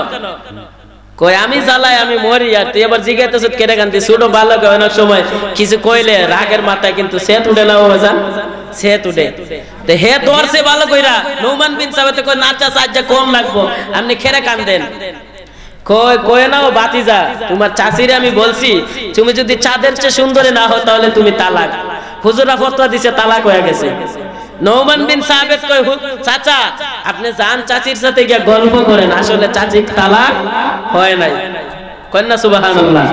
কয় আমি জ্বালাই আমি মরি। আর তুই এবার জিজ্ঞাসা কেটে কান্দি? ছোট বালক অনেক সময় কিছু কইলে রাগের মাথায় কিন্তু সেত উঠে না বাজান, সেত উঠে। তো হে ধরছে ভালো কইরা। নওমান বিন সাবিত কয় না চাচা আজ কম লাগবো, আপনি খেরে কান্দেন। কয় নাও বাতিজা, তোমার চাচিরে আমি বলছি তুমি যদি চাঁদের চেয়ে সুন্দরী না হও তাহলে তুমি তালাক। হুজুরা ফতোয়া দিছে তালাক হয়ে গেছে। নওমান বিন সাবিত কয়, চাচা আপনি যান চাচির সাথে গিয়ে গল্প করেন, আসলে চাচি তালাক হয় নাই। কয় না সুবহানাল্লাহ।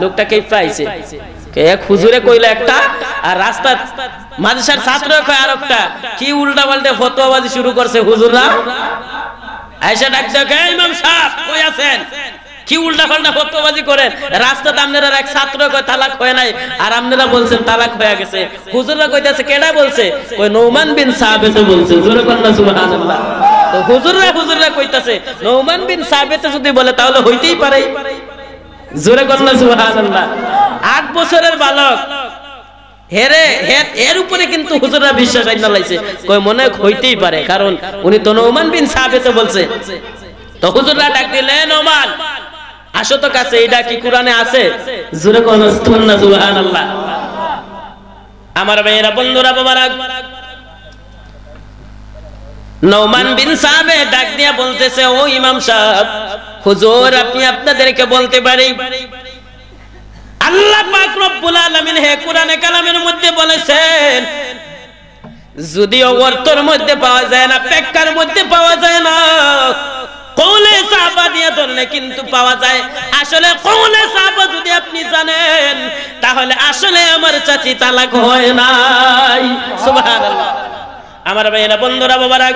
লোকটা কে পাইছে? এক হুজুরে কইলা একটা, আর রাস্তা মাদ্রাসার ছাত্র কয় আরেকটা। কি উল্টা পাল্টা ফতোয়াবাজি শুরু করছে হুজুররা। আয়েশা ডাক দেয়, ইমাম সাহেব কই আছেন? কি উল্টা পাল্টা ফতোয়াবাজি করেন? রাস্তাতে আপনারা এক ছাত্র কয় তালাক হয় নাই, আর আপনারা বলছেন তালাক হয়ে গেছে। হুজুররা কইতাছে কেডা বলছে? কই নওমান বিন সাবিত বলছে। জোরে বলেন না সুবহানাল্লাহ। তো হুজুররা কইতাছে নওমান বিন সাবিত যদি বলে তাহলে হইতেই পারে। জোরে বলেন না সুবহানাল্লাহ। 8 বছরের বালক এর উপরে কিন্তু হুজুররা বিশ্বাস আইনা লাইছে। কই মনে হইতেই পারে, কারণ উনি তো নওমান বিন সাবিত বলছে। তো হুজুররা ডাক দিলেন, নওমান আসো তো কাছে, এটা কি কোরআনে আছে? জোরে কোন সুবহানাল্লাহ। আমার ভাইয়েরা বন্ধুরা বাবারা, নওমান বিন সাবিত ডাক দিয়া বলতেছে, ও ইমাম সাহেব, হুজুর আপনি আপনাদেরকে বলতে পারি আল্লাহ পাক রব্বুল আলামিন হে কোরআনে কালামের মধ্যে বলেছেন, যদিও অর্থের মধ্যে পাওয়া যায় না, ব্যাখ্যার মধ্যে পাওয়া যায় না, কওলে সাহাবা দিয়ে ধরলে কিন্তু পাওয়া যায়। আসলে কওলে সাহাবা যদি আপনি জানেন তাহলে আসলে আমার চাচি তালাক হয় নাই। সুবহানাল্লাহ। আমার ভাইয়েরা বন্ধুরা বাবারা,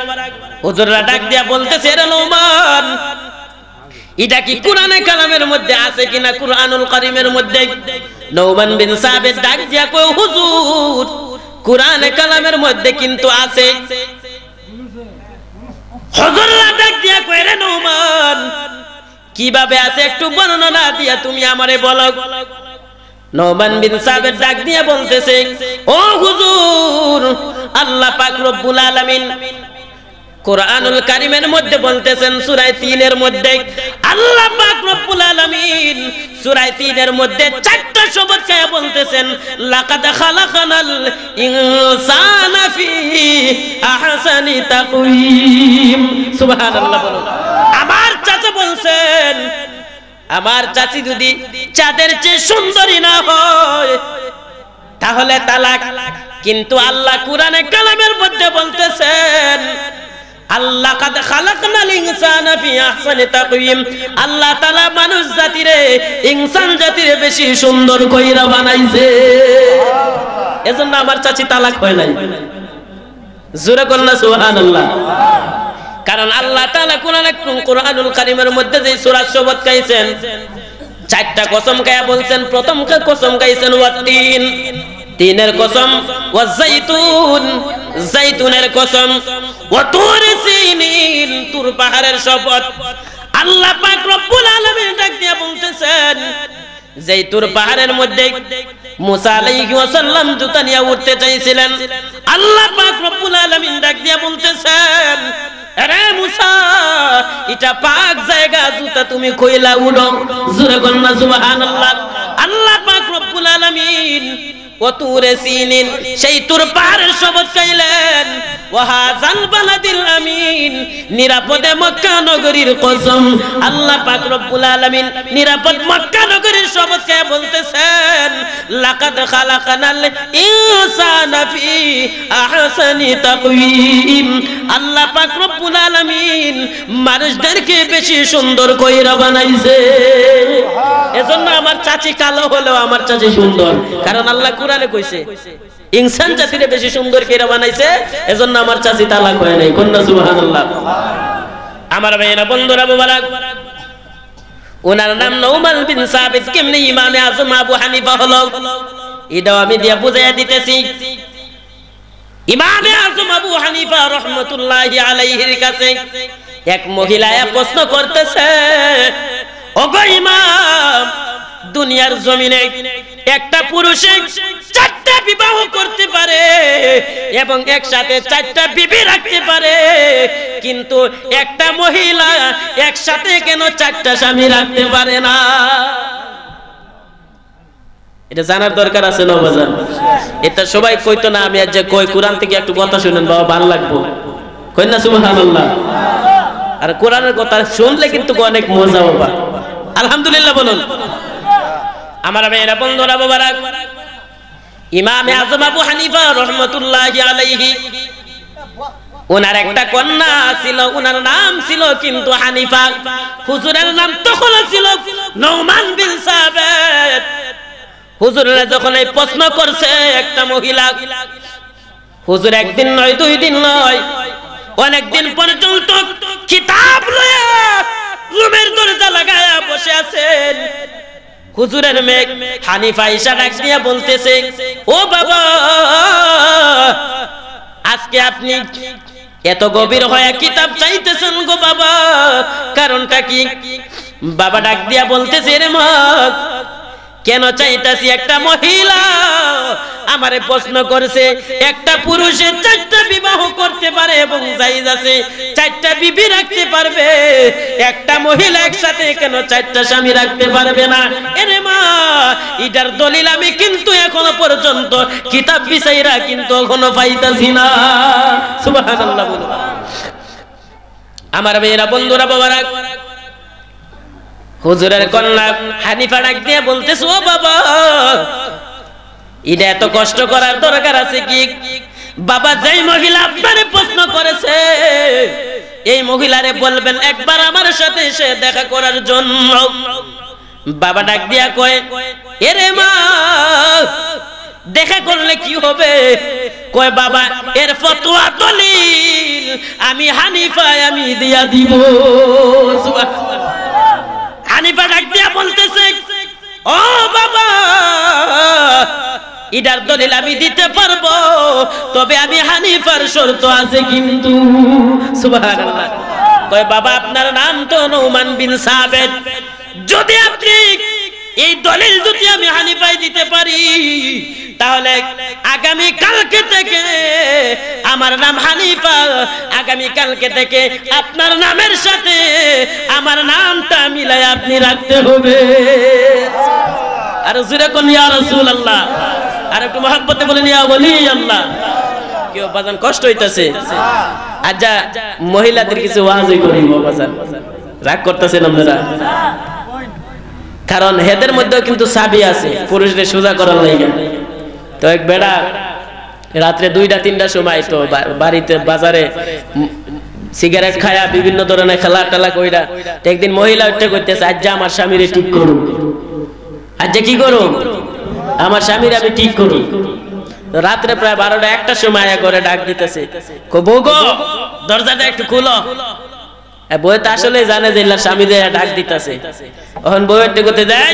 হুজুররা ডাক দিয়া বলতেছে, রে নওমান, এটা কি কোরআনে কালামের মধ্যে আছে কিনা? কুরআনুল কারীমের মধ্যে নৌমান বিন সাবিত ডাক দিয়া কয় হুজুর কুরআনে কালামের মধ্যে কিন্তু আছে। হুজুররা ডাক দিয়া কয় রে নৌমান কিভাবে আছে একটু বর্ণনা দিয়া তুমি আমারে বলো। নৌমান বিন সাবিত ডাক দিয়া বলতেছে ও হুজুর আল্লাহ পাক রব্বুল আলামিন কুরআনুল কারীমের মধ্যে বলতেছেন সূরা 3 এর মধ্যে আল্লাহ পাক রব্বুল আলামিন সূরা 3 এর মধ্যে চারটা শব্দ কে বলতেছেন লাকাদ খালাকানাল ইনসানা ফি আহসানি তাকওয়িম। সুবহানাল্লাহ বলুন। আমার চাচা বলছেন আমার চাচি যদি চাঁদের চেয়ে সুন্দরী না হয় তাহলে তালাক, কিন্তু আল্লাহ কুরআনে কালামের মধ্যে বলতেছেন আল্লাহ কাদ খালাকনাল ইনসানা ফি আহসানি তাকওয়িম, আল্লাহ তাআলা মানুষ জাতিরে ইনসান জাতিরে বেশি সুন্দর কইরা বানাইছে। এজন্য আমার চাচি তালাক হয় নাই। জোরে কন্না সুবহানাল্লাহ। কারণ আল্লাহ তাআলা কুরআনুল কারীমের মধ্যে যে সূরা শপথ খাইছেন চারটা কসম খায়া বলছেন। প্রথম কসম খাইছেন ওয়াতিন, তিনের কসম, ওয়াজাইতুন, জাইতুনের কসম, ওয়াতুর সিনিন, তুর পাহাড়ের শপথ। আল্লাহ পাক রব্বুল আলামিন ডাক দিয়া বলতেছেন জাইতুর পাহাড়ের মধ্যে মুসা আলাইহিস সালাম জুতা নিয়ে উঠতে চাইছিলেন। আল্লাহ পাক রব্বুল আলামিন ডাক দিয়া বলতেছেন আরে মুসা এটা পাক জায়গা, জুতা তুমি কইলা উড়ো। জোরে কন্না সুবহানাল্লাহ। আল্লাহ পাক রব্বুল আলামিন ওয়াতুরে সিনিন সেই তুর পাহাড়ের শপথ খাইলেন। ওয়াহাযাল বালাদিল আমিন নিরাপদে মক্কা নগরীর কসম। আল্লাহ পাক রব্বুল আলামিন নিরাপদ মক্কা নগরীর শপথ খেয়ে বলতেছেন লাকাদ খালাকানাল ইনসানা ফি আহসানি তাকওয়িম, আল্লাহ পাক রব্বুল আলামিন মানুষদেরকে বেশি সুন্দর কইরা বানাইছে। এজন্য আমার চাচি কালো হলেও আমার চাচি সুন্দর, কারণ আল্লাহ কুরআনে কইছে ইনসান জাতিরে বেশি সুন্দর কইরা বানাইছে। এজন্য আমার চাচি তালাক হয় নাই। কন্না সুবহানাল্লাহ। আমার ভাইয়েরা বন্ধুরা মুবারক, ওনার নাম নৌমান বিন সাবিত। কেমনে ইমামে আযম আবু হানিফা হলো এটাও আমি দিয়া বুঝাইয়া দিতেছি। ইমামে আযম আবু হানিফা রাহমাতুল্লাহি আলাইহির কাছে এক মহিলা প্রশ্ন করতেছে ওগো ইমাম, দুনিয়ার জমিনে একটা পুরুষে চারটা বিবাহ করতে পারে এবং একসাথে চারটা বিবি রাখতে পারে, কিন্তু একটা মহিলা একসাথে কেন চারটা স্বামী রাখতে পারে না? এটা জানার দরকার আছে না বাজার? এটা সবাই কইতো না, আমি আজ যে কই কোরআন থেকে একটু কথা শুনেন বাবা, ভালো লাগবো। কই না সুবহানাল্লাহ। আর কোরআনের কথা শুনলে কিন্তু অনেক মজা বাবা। আলহামদুলিল্লাহ বলুন। আমার ভাইয়েরা বন্ধুরা মুবারক, ইমামে আযম আবু হানিফা রাহমাতুল্লাহি আলাইহি ওনার একটা কন্যা ছিল, ওনার নাম ছিল কিন্তু হানিফা। হুজুরের নাম তখন ছিল নওমান বিন সাবিত। হুজুরেরা যখন এই প্রশ্ন করছে একটা মহিলা, হুজুর একদিন নয়, দুই দিন নয়, অনেকদিন পর্যন্ত কিতাব লয়ে রুমের দরজা লাগায়া বসে আছেন। হুজুরের মেয়ে হানিফা ইশা ডাক দিয়া বলতেছে ও বাবা, আজকে আপনি এত গভীর হয়ে কিতাব চাইতেছেন গো বাবা, কারণটা কি? বাবা ডাক দিয়া বলতেছে রে মা, কেন চাইতাছি? একটা মহিলা আমারে প্রশ্ন করেছে একটা পুরুষে চারটা বিবাহ করতে পারে এবং জায়েজ আছে চারটা বিবি রাখতে পারবে, একটা মহিলা একসাথে কেন চারটা স্বামী রাখতে পারবে না? এরে মা, এটার দলিল আমি কিন্তু এখনো পর্যন্ত কিতাব বিচাইরা কিন্তু এখনো পাইতাছি না। সুবহানাল্লাহ বলুন। আমার মেয়েরা বন্ধুরা বাবারা, হুজুরের কন্যা হানিফা ডাক দিয়ে বলতেছে ও বাবা, এটা এত কষ্ট করার দরকার আছে কি? বাবা, যেই মহিলা আপনারে প্রশ্ন করেছে এই মহিলারে বলবেন একবার আমার সাথে এসে দেখা করার জন্য। বাবা ডাক দিয়া কয় এরে মা, দেখা করলে কি হবে? কয় বাবা, এর ফতোয়া দলিল আমি হানিফা আমি দিয়া দিব। হানিফা ডাক দিয়া বলতেছে ও বাবা, এটার দলিল আমি দিতে পারবো, তবে আমি হানিফার শর্ত আছে কিন্তু। সুবহানাল্লাহ। কয় বাবা আপনার নাম তো নুমান বিন সাবিত, যদি আপনি এই দলিল যদি আমি হানিফায় দিতে পারি তাহলে আগামী কালকে থেকে আমার নাম হানিফা, আগামী কালকে থেকে আপনার নামের সাথে আমার নামটা মিলাই আপনি রাখতে হবে। আর জোরে কোন ইয়া রাসূলুল্লাহ, আর একটু মহব্বতে বলেন ইয়া ওলি আল্লাহ। কেউ বাজান কষ্ট হইতাছে, আচ্ছা মহিলাদের কিছু ওয়াজই করি বাজান, রাগ করতেছেন আপনারা, কারণ হেদের মধ্যেও কিন্তু চাবি আছে পুরুষদের সোজা করার লাগা। তো এক বেড়া রাত্রে 2টা-3টার সময় তো বাড়িতে বাজারে সিগারেট খায়া বিভিন্ন ধরনের খেলা টেলা কইরা একদিন মহিলা উঠে করতেছে, আজ আমার স্বামীরে ঠিক করুন, আজ কি করুন, আমার স্বামীর আমি ঠিক করুন। রাত্রে প্রায় 12টা-1টার সময় করে ডাক দিতেছে, বউ গো দরজাটা একটু খুলো। বউ তো আসলে জানে যে স্বামীদের ডাক দিতেছে। এখন বউ একটু করতে দেয়,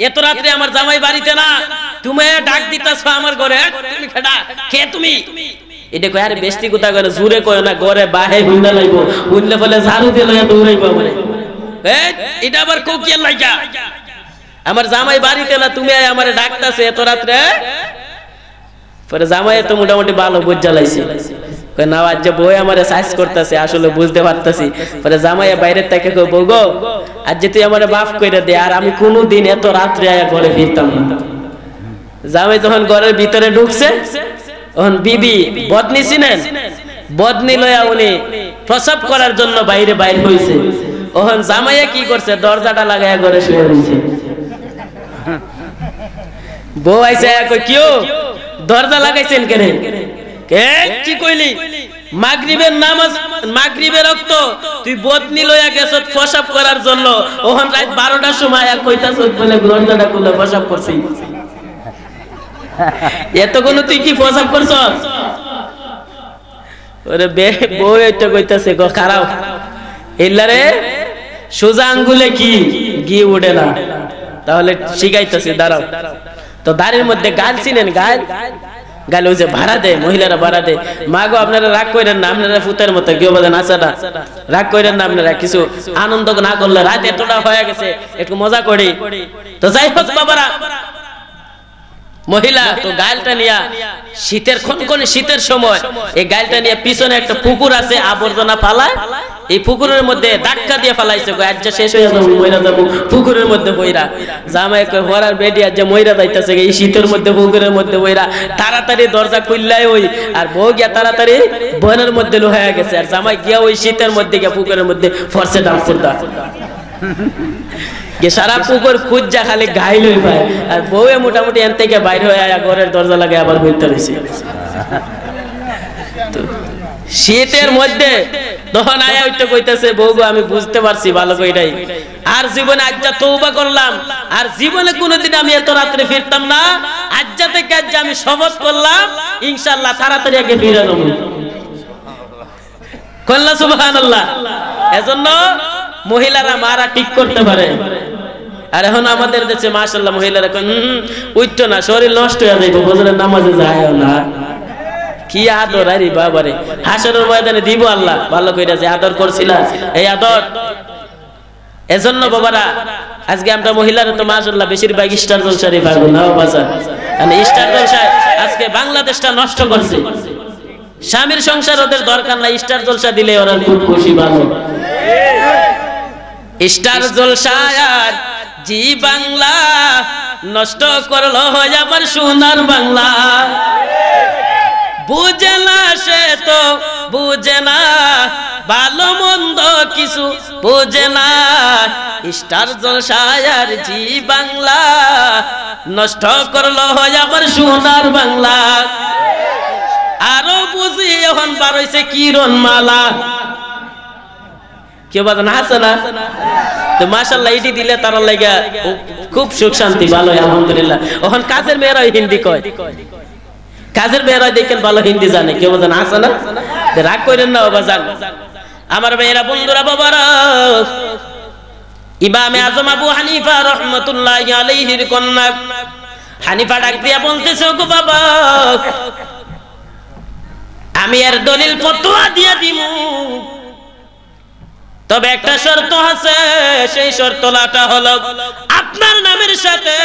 এত রাত্রে আমার জামাই বাড়িতে না, তুমি ডাক দিতেছ আমার ঘরে, তুমি খেডা কে তুমি? এটা কয় আরে বেশি কথা করে জোরে কয় না, ঘরে বাহে হুন্ডা লাইবো, হুন্ডা বলে ঝাড়ু দিয়ে লইয়া দৌড়াইবো বলে। এটা আবার কোকিয়ার লাগা, আমার জামাই বাড়িতে না, তুমি আমারে ডাকতাছে এত রাত্রে। পরে জামাই তো মোটামুটি ভালো বুঝ জ্বালাইছে, না আজ বই আমারে সাইজ করতেছে, আসলে বুঝতে পারতেছি। পরে জামাই বাইরের থেকে কই বউ গো আজ তুই আমারে মাফ কইরা দে, আর আমি কোনোদিন এত রাত্রে আয়া ঘরে ফিরতাম না। জামাই যখন ঘরের ভিতরে ঢুকছে, তখন বিবি বদনি ছিলেন, বদনি লয়া উনি প্রসব করার জন্য বাইরে বাইর হইছে। ওহন জামাইয়া কি করছে, দরজাটা লাগায়া ঘরে শুয়ে রইছে। বউ আইছে কই কিও দরজা লাগাইছেন কেন? কি কইলি? মাগরিবের নামাজ, মাগরিবের রক্ত তুই বদনি লইয়া গেছ প্রসাব করার জন্য, ওহন রাত 12টার সময় আর কইতাছ বলে দরজাটা খুলে প্রসাব করছিস। এতক্ষণ তুই কি প্রসাব করছস? ওরে বউ এটা কইতাছে গো খারাপ ইল্লারে সোজা আঙ্গুলে কি ঘি উঠে না, তাহলে শিখাইতেছে দাঁড়াও। তো দাড়ির মধ্যে গাল চিনেন, গাল গাল ওই যে ভাড়া দেয়, মহিলারা ভাড়া দেয়। মা গো আপনারা রাগ করেন না, আপনারা ফুতের মতো কেউ বলেন আছে না, রাগ করেন না, আপনারা কিছু আনন্দ না করলে রাত এতটা হয়ে গেছে একটু মজা করি। তো যাই হোক বাবারা, মহিলা তো গালটা নিয়ে শীতের খনখনে শীতের সময় এই গালটা নিয়ে পিছনে একটা পুকুর আছে, আবর্জনা ফালায়, এই পুকুরের মধ্যে ধাক্কা দিয়ে ফালাইছে। আজ শেষ হয়ে যাবো, মইরা যাবো পুকুরের মধ্যে বইরা। জামাই কই হরার বেডি আজ মইরা যাইতেছে এই শীতের মধ্যে পুকুরের মধ্যে বইরা। তাড়াতাড়ি দরজা খুললাই ওই, আর বউ গিয়া তাড়াতাড়ি বনের মধ্যে লোহায়া গেছে, আর জামাই গিয়া ওই শীতের মধ্যে গিয়া পুকুরের মধ্যে ফরসে ডান্স করতে সারা পুকুর খুঁজা খালি ঘাইল হয়ে পায়, আর বউ মোটামুটি এন থেকে বাইরে হয়ে আয়া ঘরের দরজা লাগে আবার বইতে রয়েছে। শীতের মধ্যে তখন আয়া উঠতে কইতেছে বউ গো আমি বুঝতে পারছি ভালো কইটাই, আর জীবনে আজ তওবা করলাম, আর জীবনে কোনোদিন আমি এত রাত্রে ফিরতাম না, আজ থেকে আজ আমি শপথ করলাম ইনশাআল্লাহ তাড়াতাড়ি আগে ফিরে নেব। কল্লা সুবহানাল্লাহ। এজন্য মহিলারা মারা ঠিক করতে পারে। আর এখন আমাদের দেশে মাশাআল্লাহ মহিলারা উঠতো না, শরীর নষ্ট হয়ে যাইব, ফজরের নামাজে যায় না। কি আদর আরে বাবারে, হাসরের ময়দানে দিব আল্লাহ ভালো কইরা যে আদর করছিলা এই আদর। এজন্য বাবারা আজকে আমরা মহিলারা তো মাশাআল্লাহ বেশিরভাগ স্টার জলসারই পাগল না বাজার, মানে স্টার জলসা আজকে বাংলাদেশটা নষ্ট করছে। স্বামীর সংসার ওদের দরকার নাই, স্টার জলসা দিলে ওরা খুব খুশি ভালো। স্টার জলসায় আর জি বাংলা নষ্ট করলো আমার সোনার বাংলা। বুঝে না সে তো বুঝে না, ভালো মন্দ কিছু বুঝে না। স্টার জলসায় আর জি বাংলা নষ্ট করলো আমার সোনার বাংলা। আরো বুঝি এখন বার হইছে কিরণ মালা, কেউ বাদ না আছে না? তো মাশাআল্লাহ এটি দিলে তার লাগা খুব সুখ শান্তি ভালো আলহামদুলিল্লাহ। এখন কাজের মেয়েরা হিন্দি কয়, কাজের মেয়েরা দেখেন ভালো হিন্দি জানে, কেউ বাদ না আছে না? রাগ করেন না বাবা জান আমার মেয়েরা বন্ধুরা বাবারা। ইমামে আজম আবু হানিফা রাহমাতুল্লাহি আলাইহির কন্যা হানিফা ডাক দিয়া বলতেছে ওগো বাবা আমি এর দলিল ফতোয়া দিয়া দিমু তবে একটা শর্ত আছে সেই শর্তটা হলো আপনার নামের সাথে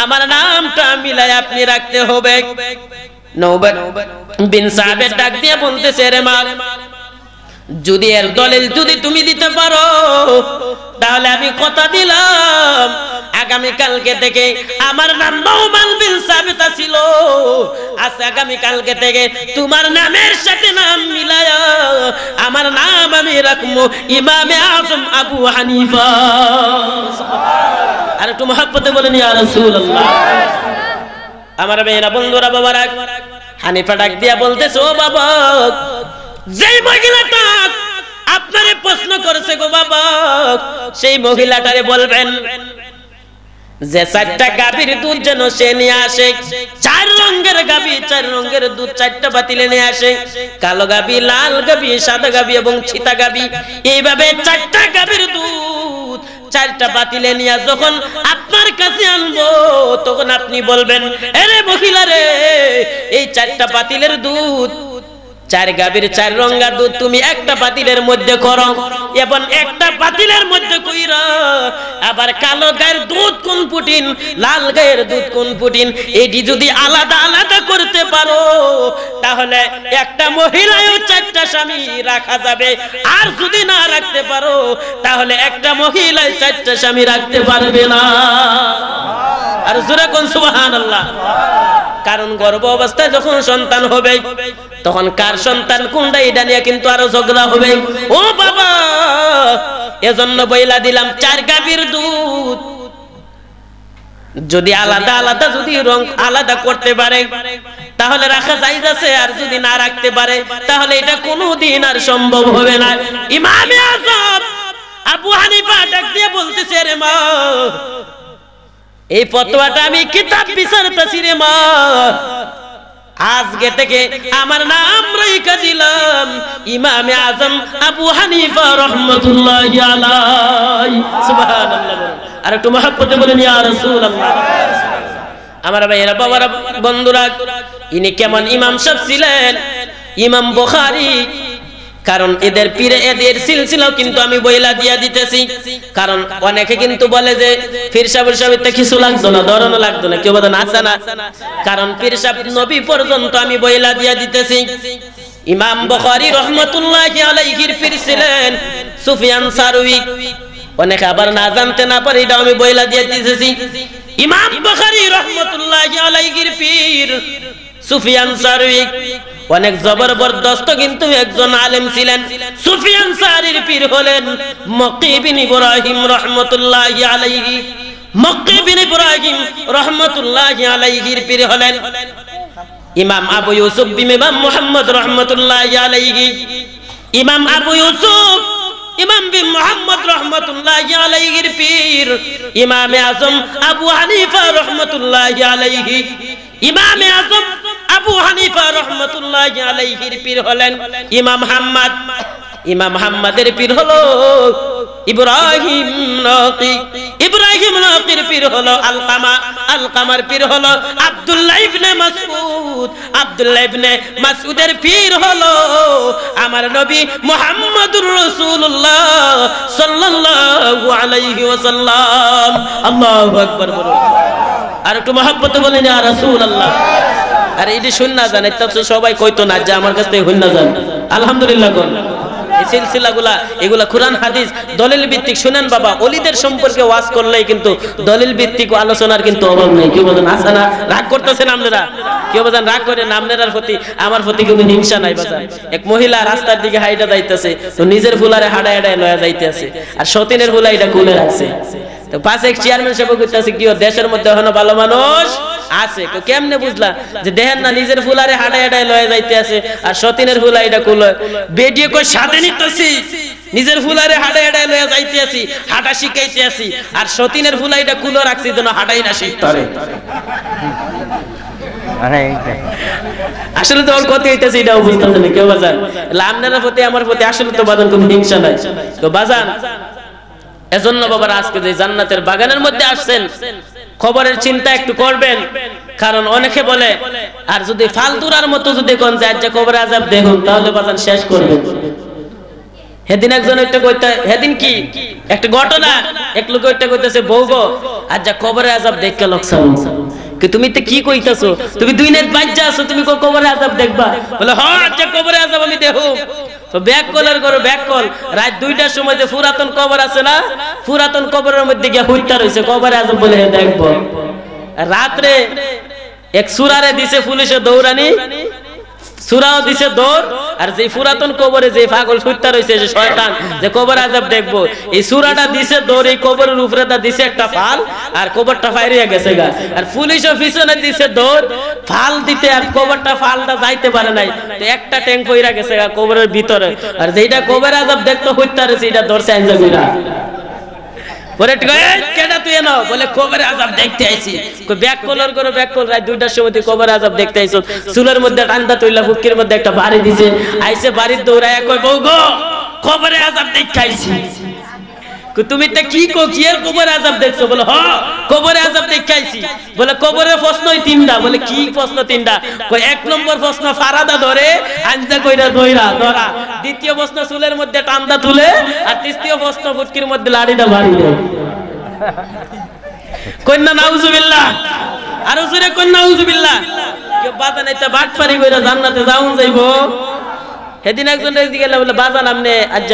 আমার নামটা মিলাই আপনি রাখতে হবে নওবাত বিন সাবের ডাক দিয়া বলতেছে রে মা যদি এর দলিল যদি তুমি দিতে পারো তাহলে আমি কথা দিলাম আগামী কালকে থেকে আমার নাম নওমান বিন সাবিত ছিল আজ আগামী কালকে থেকে তোমার নামের সাথে নাম মিলায়া আমার নাম আমি রাখবো ইমামে আজম আবু হানিফা আর একটু মহব্বতে বলেন ইয়া রাসূলুল্লাহ আমার ভাইরা বন্ধুরা বাবারা হানিফা ডাক দিয়া বলতেছে ও বাবা যেই মহিলাটা আপনারে প্রশ্ন করেছে গো বাবা সেই মহিলাটারে বলবেন যে চারটা গাভীর দুধ যেন সে নিয়ে আসে চার রঙের গাভী চার রঙের দুধ চারটা বাতিলে নিয়ে আসে কালো গাভী লাল গাভী সাদা গাভী এবং চিতা গাভী এইভাবে চারটা গাভীর দুধ চারটা বাতিলে নিয়ে যখন আপনার কাছে আনবো তখন আপনি বলবেন আরে মহিলা রে এই চারটা বাতিলের দুধ চার গাভীর চার রঙা দুধ তুমি একটা পাতিলের মধ্যে করো এবং একটা পাতিলের মধ্যে কইরা আবার কালো গায়ের দুধ কোন পুটিন লাল গায়ের দুধ কোন পুটিন এটি যদি আলাদা আলাদা করতে পারো তাহলে একটা মহিলায়ও চারটা স্বামী রাখা যাবে আর যদি না রাখতে পারো তাহলে একটা মহিলায় চারটা স্বামী রাখতে পারবে না আর জোরে কোন সুবহানাল্লাহ কারণ গর্ভ অবস্থায় যখন সন্তান হবে তখন কার সন্তান কোনটা এটা নিয়ে কিন্তু আরো ঝগড়া হবে ও বাবা এজন্য বইলা দিলাম চার গাভীর দুধ যদি আলাদা আলাদা যদি রং আলাদা করতে পারে তাহলে রাখা জায়েজ আছে আর যদি না রাখতে পারে তাহলে এটা কোনোদিন আর সম্ভব হবে না ইমামে আযম আবু হানিফা ডাক দিয়ে বলতেছে রে মা এই ফতোয়াটা আমি কিতাব বিচারতেছি রে মা আজকে থেকে আমার নাম রাইখা দিলাম ইমামে আজম আবু হানিফা রাহমাতুল্লাহি আলাইহি সুবহানাল্লাহ আর একটু মহব্বতে বলেন ইয়া রাসূলুল্লাহ আমার ভাইরা বাবারা বন্ধুরা ইনি কেমন ইমাম সাহেব ছিলেন ইমাম বুখারী কারণ এদের পীরে এদের সিলসিলাও কিন্তু আমি বইলা দিয়া দিতেছি কারণ অনেকে কিন্তু বলে যে পীর সাহেবের কিছু লাগতো না ধরনো লাগতো না কেউ বলেন আছে না কারণ পীর সাহেব নবী পর্যন্ত আমি বইলা দিয়া দিতেছি ইমাম বুখারী রাহমাতুল্লাহি আলাইহির পীর ছিলেন সুফিয়ান সারুই অনেকে আবার না জানতে না পারে এটা আমি বইলা দিয়া দিতেছি ইমাম বুখারী রাহমাতুল্লাহি আলাইহির পীর সুফিয়ান সারুই অনেক জবরদস্ত কিন্তু একজন আলেম ছিলেন সুফিয়ান সারির পীর হলেন মক্কি বিন ইব্রাহিম রাহমাতুল্লাহি আলাইহি মক্কি বিন ইব্রাহিম রাহমাতুল্লাহি আলাইহির পীর হলেন ইমাম আবু ইউসুফ বিন ইমাম মুহাম্মদ রাহমাতুল্লাহি আলাইহি ইমাম আবু ইউসুফ ইমাম বিন মুহাম্মদ রাহমাতুল্লাহি আলাইহির পীর ইমামে আজম আবু হানিফা রাহমাতুল্লাহি আলাইহি ইমামে আজম আবু হানিফা রাহমাতুল্লাহি আলাইহির পীর হলেন ইমাম হাম্মাদের পীর হলো ইব্রাহিম নাকি ইব্রাহিম নাকির পীর হলো আলকামার পীর হলো আব্দুল্লাহ ইবনে মাসউদের পীর হলো আমার নবী মুহাম্মদুর রাসূলুল্লাহ সাল্লাল্লাহু আলাইহি ওয়াসাল্লাম আল্লাহু আকবার বলুন আর একটু মহব্বতে বলেন ইয়া রাসূলুল্লাহ আর এই যে শুননা জান এই তাফসীর সবাই কইতো না যে আমার কাছ থেকে শুননা জান আলহামদুলিল্লাহ কোন এই সিলসিলাগুলা এগুলা কুরআন হাদিস দলিল ভিত্তিক শুনেন বাবা ওলিদের সম্পর্কে ওয়াজ করলেই কিন্তু দলিল ভিত্তিক আলোচনার কিন্তু অভাব নেই কেউ বলেন আছে না রাগ করতেছেন আপনারা কেউ বলেন রাগ করে নামনেরার প্রতি আমার প্রতি কিন্তু হিংসা নাই বাজান এক মহিলা রাস্তার দিকে হাইটা যাইতেছে তো নিজের ফুলারে হাড়ায় হাড়ায় লয়া যাইতেছে আর সতীনের ফুলা এটা খুলে রাখছে তো পাশে এক চেয়ারম্যান সাহেব কইতাছে কি দেশের মধ্যে এখনো ভালো মানুষ আছে তো কেমনে বুঝলা যে দেখেন না নিজের ফুলারে হাড়ায় হাড়ায় লয়ে যাইতে আছে আর সতীনের ফুলা এটা কুলো বেডিয়ে কই সাথে নিতেছি নিজের ফুলারে হাড়ায় হাড়ায় লয়ে যাইতে আছি হাঁটা শিখাইতে আছি আর সতীনের ফুলা এটা কুলো রাখছি যেন হাঁটাই না শিখতে পারে আসলে তো ওর কথা হইতেছে এটাও বুঝতেছে না কেউ বাজান আপনার প্রতি আমার প্রতি আসলে তো বাজান কোনো হিংসা নাই তো বাজান এজন্য বাবার আজকে যে জান্নাতের বাগানের মধ্যে আসছেন কবরের চিন্তা একটু করবেন, কারণ অনেকে বলে আর যদি ফালতুরার মতো যদি কোন যায় যে কবরে আযাব দেখুন তাহলে বাজান শেষ করবেন। সেদিন একজন একটা কইতে, সেদিন কি একটা ঘটনা, এক লোক একটা কইতেছে বউ গো আর যা কবরে আযাব দেখকে লোকসান কি তুমি তো কি কইতাছো, তুমি দুই নেট বাজ্জা আছো, তুমি কবরে আযাব দেখবা? বলে হ্যাঁ আচ্ছা কবরে আযাব আমি দেখো। তো ব্যাক কলার করো, ব্যাক কল রাত 2টার সময় যে পুরাতন কবর আছে না, পুরাতন কবরের মধ্যে গিয়া হুইতা রইছে কবরে আযাব বলে দেখবো। রাত্রে এক সুরারে দিছে পুলিশে দৌড়ানি, সুরাও দিছে দৌড়, আর যে পুরাতন কবরে যে পাগল হুইতা রইছে যে শয়তান যে কবর আযাব দেখবো, এই সুরাটা দিছে দৌড়, এই কবরের উপরে তা দিছে একটা ফাল আর কবরটা ফাইরিয়া গেছে গা, আর পুলিশ অফিসনে দিছে দৌড় ফাল দিতে, আর কবরটা ফালটা যাইতে পারে নাই, তো একটা ট্যাঙ্ক কইরা গেছে গা কবরের ভিতরে, আর যেটা কবর আযাব দেখতো হুইতা রইছে এটা ধরছে আইনজা কইরা। পরে কেডা তুই এনো? বলে কবরে আযাব দেখতে আইছি। কই ব্যাক কলার করো, ব্যাক কল রাত 2টার সময় তুই কবরে আযাব দেখতে আইছো, চুলের মধ্যে টান্দা তৈলা ফুকির মধ্যে একটা বাড়ি দিছে, আইছে বাড়ির দৌড়ায়া কই বউ গো কবরে আযাব দেখতে আইছি। কই তুমি তে কি কো কি এর কবরে আযাব দেখছো? বলে হ্যাঁ কবরে আযাব দেখতে আইছি। বলে কবরের প্রশ্নই 3টা। বলে কি প্রশ্ন 3টা? কই 1 নম্বর প্রশ্ন ফারাদা ধরে আনজা কইরা দইরা ধরা, দ্বিতীয় প্রশ্ন চুলের মধ্যে টান্দা তুলে, আর তৃতীয় প্রশ্ন ফুটকির মধ্যে লাড়িটা বাড়ি দেয়। কন্যা নাউজুবিল্লাহ, আরো জোরে কন্যা নাউজুবিল্লাহ। কেউ বাজান এটা বাটপারি কইরা জান্নাতে যাউন যাইবো। সেদিন একজন দিকে বলে বাজান আপনি আজ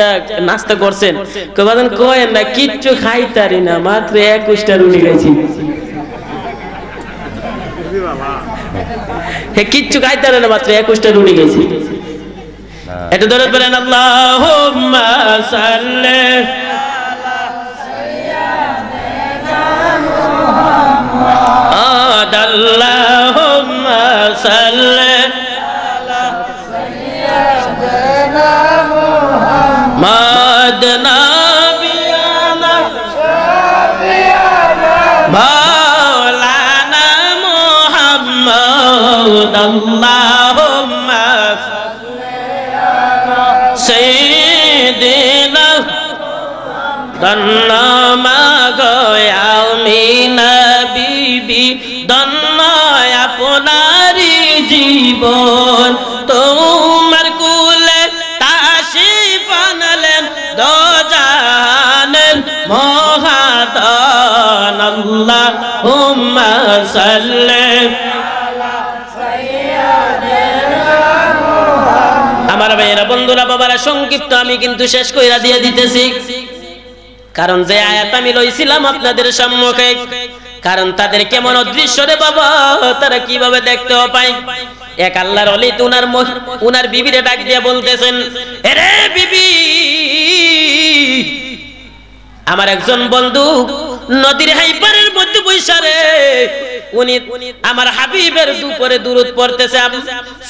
নাস্তা করছেন? কই বাজান কয় না কিচ্ছু খাইতারি না, মাত্র 21টা রুটি খাইছি। হে কিচ্ছু খাইতারে না, মাত্র 21টা রুটি খাইছি। এটা ধরে বলেন আল্লাহুম্মা সাল্লি আলা আল্লাহুম্মা সাল্লি মাদ নাবিয়ানা মাওলানা মুহাম্মদ আল্লাহুম্মা সাইয়্যিদিনা দন্নামা গয়ামি নবী দন্নায় আপনারি জীবন, তোমার কুলে তাশরিফ আনলেন দোজানের মহাদান আল্লাহুম্মা সাল্লি আমার ভাইয়েরা বন্ধুরা বাবারা, সংক্ষিপ্ত আমি কিন্তু শেষ কইরা দিয়ে দিতেছি, কারণ যে আয়াত আমি লইছিলাম আপনাদের সম্মুখে, কারণ তাদের কেমন অদৃশ্য রে বাবা, তারা কিভাবে দেখতে পায়। এক আল্লাহর ওলি উনার বিবিরে ডাক দিয়ে বলতেছেন, এরে বিবি, আমার একজন বন্ধু নদীর হাইপারের মধ্যে বইসা রে, উনি আমার হাবিবের উপরে দুরূদ পড়তেছে,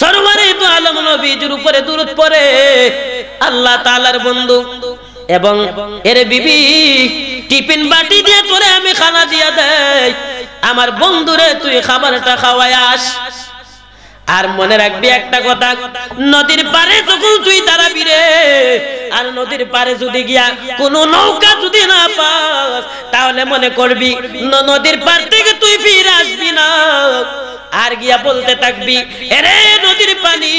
সরওয়ারে দু আলম নবীর উপরে দুরূদ পড়ে আল্লাহ তাআলার বন্ধু। এবং এর বিবি টিফিন বাটি দিয়ে তোরে আমি খানা দিয়া দেই, আমার বন্ধুরে তুই খাবারটা খাওয়াই আস। আর মনে রাখবি একটা কথা, নদীর পারে যখন তুই দাঁড়াবি রে, আর নদীর পারে যদি গিয়া কোনো নৌকা যদি না পাস, তাহলে মনে করবি নদীর পার থেকে তুই ফিরে আসবি না, আর গিয়া বলতে থাকবি এরে নদীর পানি,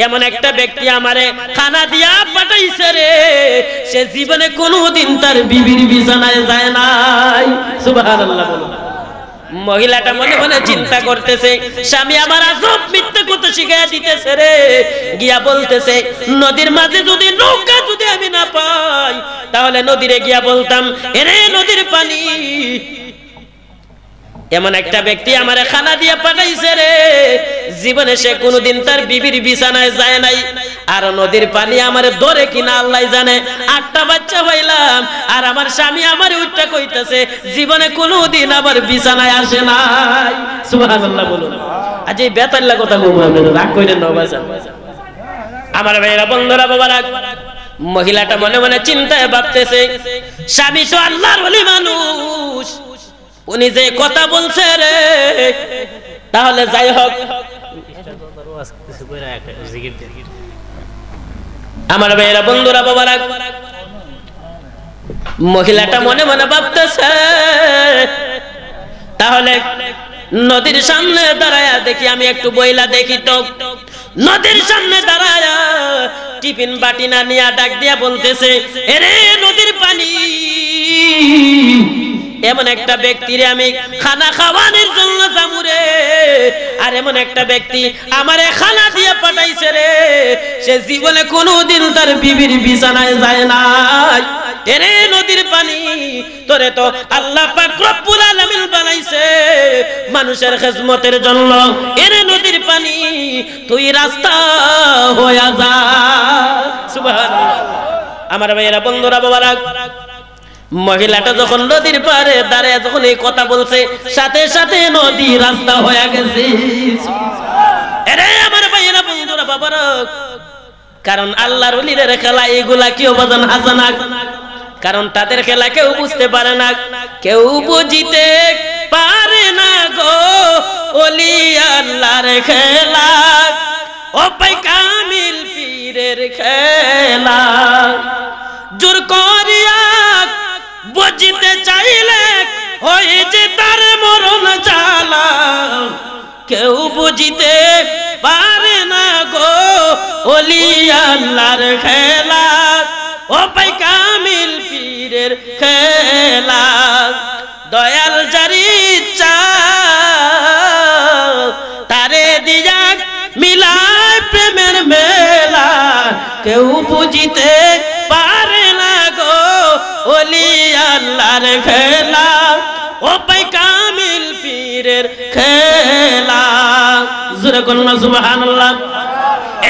এমন একটা ব্যক্তি আমারে খানা দিয়া পাঠাইছে রে, সে জীবনে কোনোদিন তার বিবির বিছানায় যায় নাই। সুবহানাল্লাহ বলো। মহিলাটা মনে মনে চিন্তা করতেছে, স্বামী আমার আজব মিথ্যা কথা শিখাইয়া দিতেছে রে, গিয়া বলতেছে নদীর মাঝে যদি নৌকা যদি আমি না পাই, তাহলে নদীরে গিয়া বলতাম এরে নদীর পানি, এমন একটা ব্যক্তি আমারে খানা দিয়ে পাঠাইছে রে, জীবনে সে কোনোদিন তার বিবির বিছানায় যায় নাই, আর নদীর পানি আমারে ধরে কিনা আল্লাহ জানে। 8টা বাচ্চা হইলাম, আর আমার স্বামী আমারে উঠটা কইতেছে জীবনে কোনোদিন আবার বিছানায় আসে নাই। সুবহানাল্লাহ বলুন। আজ এই বেতাল্লা কথা বলবো, আপনারা রাগ কইরেন না বাবা। আমার ভাইরা বন্ধুরা বাবারা, মহিলাটা মনে মনে চিন্তায় ভাবতেছে, স্বামী তো আল্লাহর ওলি মানুষ, উনি যে কথা বলছে রে, তাহলে যাই হোক। আমার ভাইয়েরা বন্ধুরা বাবারা, মহিলাটা মনে মনে ভাবতেছে তাহলে নদীর সামনে দাঁড়ায়া দেখি, আমি একটু বইলা দেখি তো, নদীর সামনে দাঁড়ায়া টিফিন বাটি না নিয়ে ডাক দিয়া বলতেছে, এরে নদীর পানি, এমন একটা ব্যক্তিরে আমি খানা খাওয়ানোর জন্য যামুরে, আর এমন একটা ব্যক্তি আমারে খানা দিয়ে পাঠাইছে রে, সে জীবনে কোনোদিন তার বিবির বিছানায় যায় নাই। এরে নদীর পানি, তোরে তো আল্লাহ পাক রব্বুল আলামিন বানাইছে মানুষের খিদমতের জন্য। এরে নদীর পানি, তুই রাস্তা হয়ে যা। সুবহানাল্লাহ। আমার ভাইয়েরা, বন্ধুরা, বাবারা, মহিলাটা যখন নদীর পারে দাঁড়িয়ে যখন এই কথা বলছে, সাথে সাথে নদী রাস্তা হয়ে গেছে। এরে আমার ভাইয়েরা, বন্ধুরা, বাবারা, কারণ আল্লাহর ওলিদের খেলা এগুলা কেউ বাজান হাসানা, কারণ তাদের খেলা কেউ বুঝতে পারে না, কেউ বুঝিতে পারে না গো ওলি আল্লাহর খেলা, ও ভাই কামিল পীরের খেলা। জোর করিয়া বুঝিতে চাইলে হয়ে যে তার মরণ জ্বালা, কেউ বুঝিতে পারে না গো ওলি আল্লাহর খেলা, ও ভাই কামিল পীরের খেলা। দয়াল জারি ইচ্ছা তারে দিয়া মিলায় প্রেমের মেলা, কেউ বুঝিতে পারে না গো ওলি আল্লাহর খেলা, ও ভাই কামিল পীরের খেলা। জোরে কন্যা সুবহানাল্লাহ।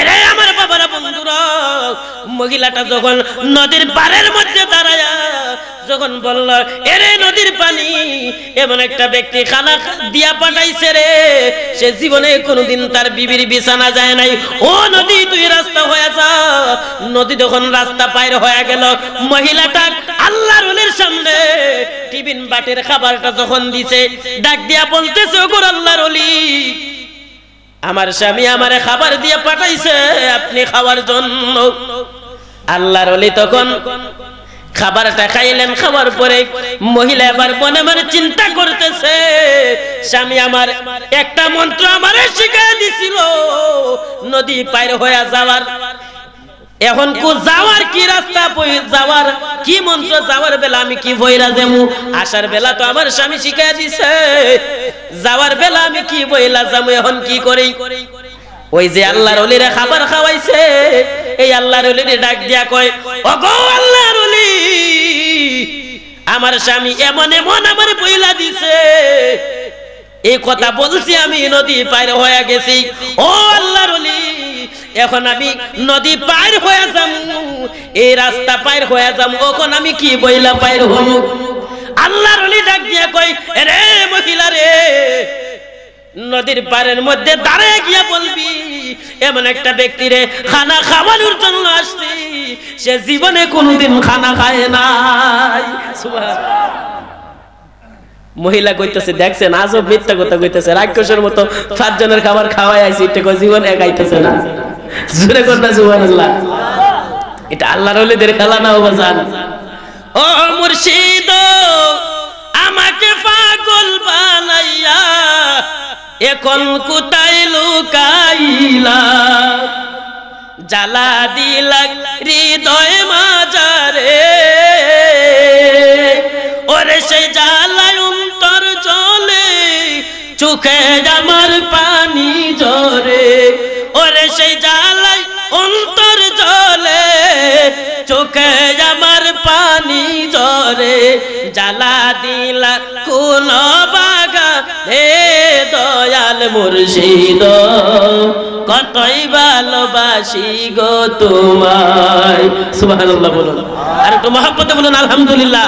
এরে আমার বাবারা, বন্ধুরা, মহিলাটা যখন নদীর পাড়ের মধ্যে দাঁড়ায়া যখন বলল, এরে নদীর পানি, এমন একটা ব্যক্তি খানা দিয়া পাঠাইছে রে, সে জীবনে কোনোদিন তার বিবির বিছানা যায় নাই, ও নদী তুই রাস্তা হয়ে যা। নদী যখন রাস্তা পার হয়ে গেল, মহিলাটা আল্লাহর ওলির সামনে টিফিন বাটির খাবারটা যখন দিছে, ডাক দিয়া বলতেছে, ওগো আল্লাহর ওলি, আমার স্বামী আমারে খাবার দিয়ে পাঠাইছে আপনি খাওয়ার জন্য। আল্লাহর ওলি তখন খাবারটা খাইলেন, খাওয়ার পরে মহিলা এবার মনে মনে চিন্তা করতেছে, স্বামী আমার একটা মন্ত্র আমারে শিখিয়ে দিছিল নদী পার হয়ে যাওয়ার, এখন কো যাওয়ার কি রাস্তা, যাওয়ার কি মন্ত্র, যাওয়ার বেলা আমি কি বইরা দেমু, আসার বেলা তো আমার স্বামী শিখিয়ে দিছে, যাওয়ার বেলা আমি কি বইলা যামু, এখন কি করি। ওই যে আল্লাহর ওলিরা খাবার খাওয়াইছে, এই আল্লাহর ওলিরে ডাক দিয়া কয়, ওগো আল্লাহর ওলি, আমার স্বামী এমন এমন আমার বইলা দিছে, এই কথা বলছি আমি নদী পার হয়ে গেছি, ও আল্লাহর ওলি, এখন আমি নদী পার হয়ে যামু, এই রাস্তা পার হয়ে যামু, এখন আমি কি বইলা পার হমু। আল্লাহর ওলি ডাক দিয়া কয়, রে মহিলা রে, নদীর পাড়ের মধ্যে দাঁড়িয়ে গিয়া বলবি, এমন একটা ব্যক্তি রে খানা খাওয়ানোর জন্য আসছি, সে জীবনে কোনোদিন খানা খায় নাই। মহিলা কইতেছে, দেখছেন আজব মিথ্যা কথা কইতেছে, রাক্ষসের মতো 5 জনের খাবার খাওয়াই আইছি, এটা জীবনে একাইতেছে না। জোরে কন্যা সুবহানাল্লাহ। এটা আল্লাহর ওলিদের খেলা না বাজান। ও মুর্শিদ, আমাকে পাগল বানাইয়া এখন কোথায় লুকাইলা, জ্বালা দিলা হৃদয় মাঝারে, ওরে সেই জ্বালায় অন্তর জ্বলে, চোখে আমার পানি ঝরে, ওরে সেই জ্বালায় অন্তর জ্বলে, চোখে আমার পানি ঝরে, জ্বালা দিলা কোন বাগা হে দয়াল মুর্শিদ, কতই ভালোবাসি গো তোমায়। সুবহানাল্লাহ বলুন, আর একটু মহব্বতে বলুন আলহামদুলিল্লাহ।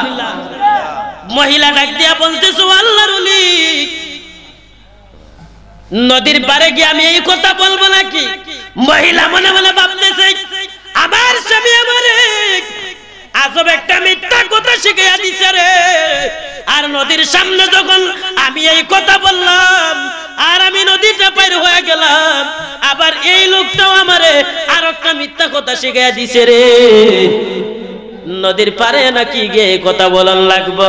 মহিলা ডাক দিয়া বলতেছো, আল্লাহর ওলি, নদীর পারে গিয়ে আমি এই কথা বলবো নাকি? মহিলা মনে মনে ভাবতেছে, আমার স্বামী আমারে আজব একটা মিথ্যা কথা শিখিয়ে দিছে রে, আর নদীর সামনে যখন আমি এই কথা বললাম আর আমি নদীটা পার হয়ে গেলাম, আবার এই লোকটাও আমারে আর একটা মিথ্যা কথা শিখিয়ে দিছে রে, নদীর পারে নাকি গিয়ে কথা বলান লাগবো।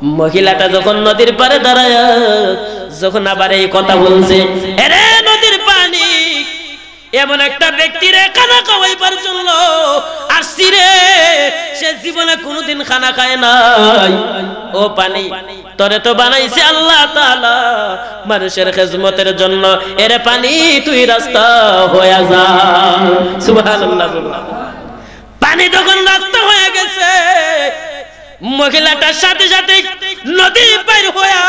মহিলাটা যখন নদীর পারে দাঁড়ায় যখন আবার এই কথা বলছে, আরে নদীর পানি এমন একটা ব্যক্তিরে খানা খাওয়াইবার জন্য আসছি রে, সে জীবনে কোনোদিন খানা খায় নাই। ও পানি, তোরে তো বানাইছে আল্লাহ তাআলা মানুষের খেজমতের জন্য, এরে পানি তুই রাস্তা হয়ে যা। সুবহানাল্লাহ। পানি তখন রাস্তা হয়ে গেছে, মহিলাটার সাথে সাথে নদী পার হয়ে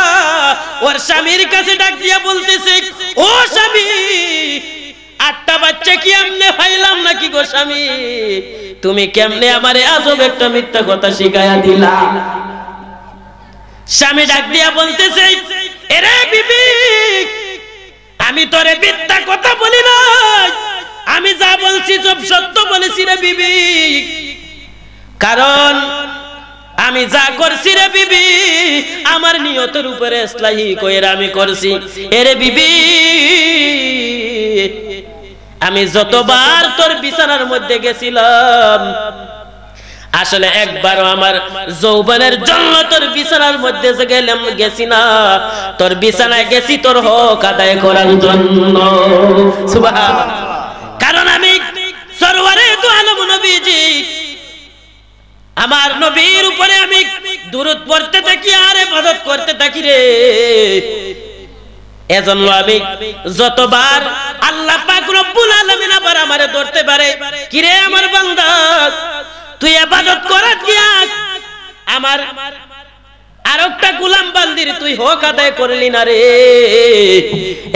ওর স্বামীর কাছে ডাক দিয়া বলতেছে, ও স্বামী, 8টা বাচ্চা কি আমনে পাইলাম নাকি গো স্বামী? তুমি কেমনে আমারে আজব একটা মিথ্যা কথা শিখায়া দিলা? স্বামী ডাক দিয়া বলতেছে, এরে বিবি, আমি তোরে মিথ্যা কথা বলি না, আমি যা বলছি সব সত্য বলেছি রে বিবি। কারণ আমি যা করছি রে বিবি, আমার নিয়তের উপরে ইসলাহি কইরা আমি করছি। এরে বিবি, আমি যতবার তোর বিছানার মধ্যে গেছিলাম, আসলে একবারও আমার যৌবনের জন্য তোর বিছানার মধ্যে গেছি না, তোর বিছানায় গেছি তোর হক আদায় করার জন্য। সুবহানাল্লাহ। কারণ আমি সরওয়ারে দু আলম নবীজি, আমার নবীর উপরে আমি দুরূদ পড়তে থাকি আর ইবাদত করতে থাকি রে। এজন্য আমি যতবার আল্লাহ পাক রব্বুল আলামিন আবার আমারে ধরতে পারে, কি রে আমার বান্দা, তুই ইবাদত করা গিয়া আমার আরেকটা গোলাম বান্দির তুই হক আদায় করলি না রে।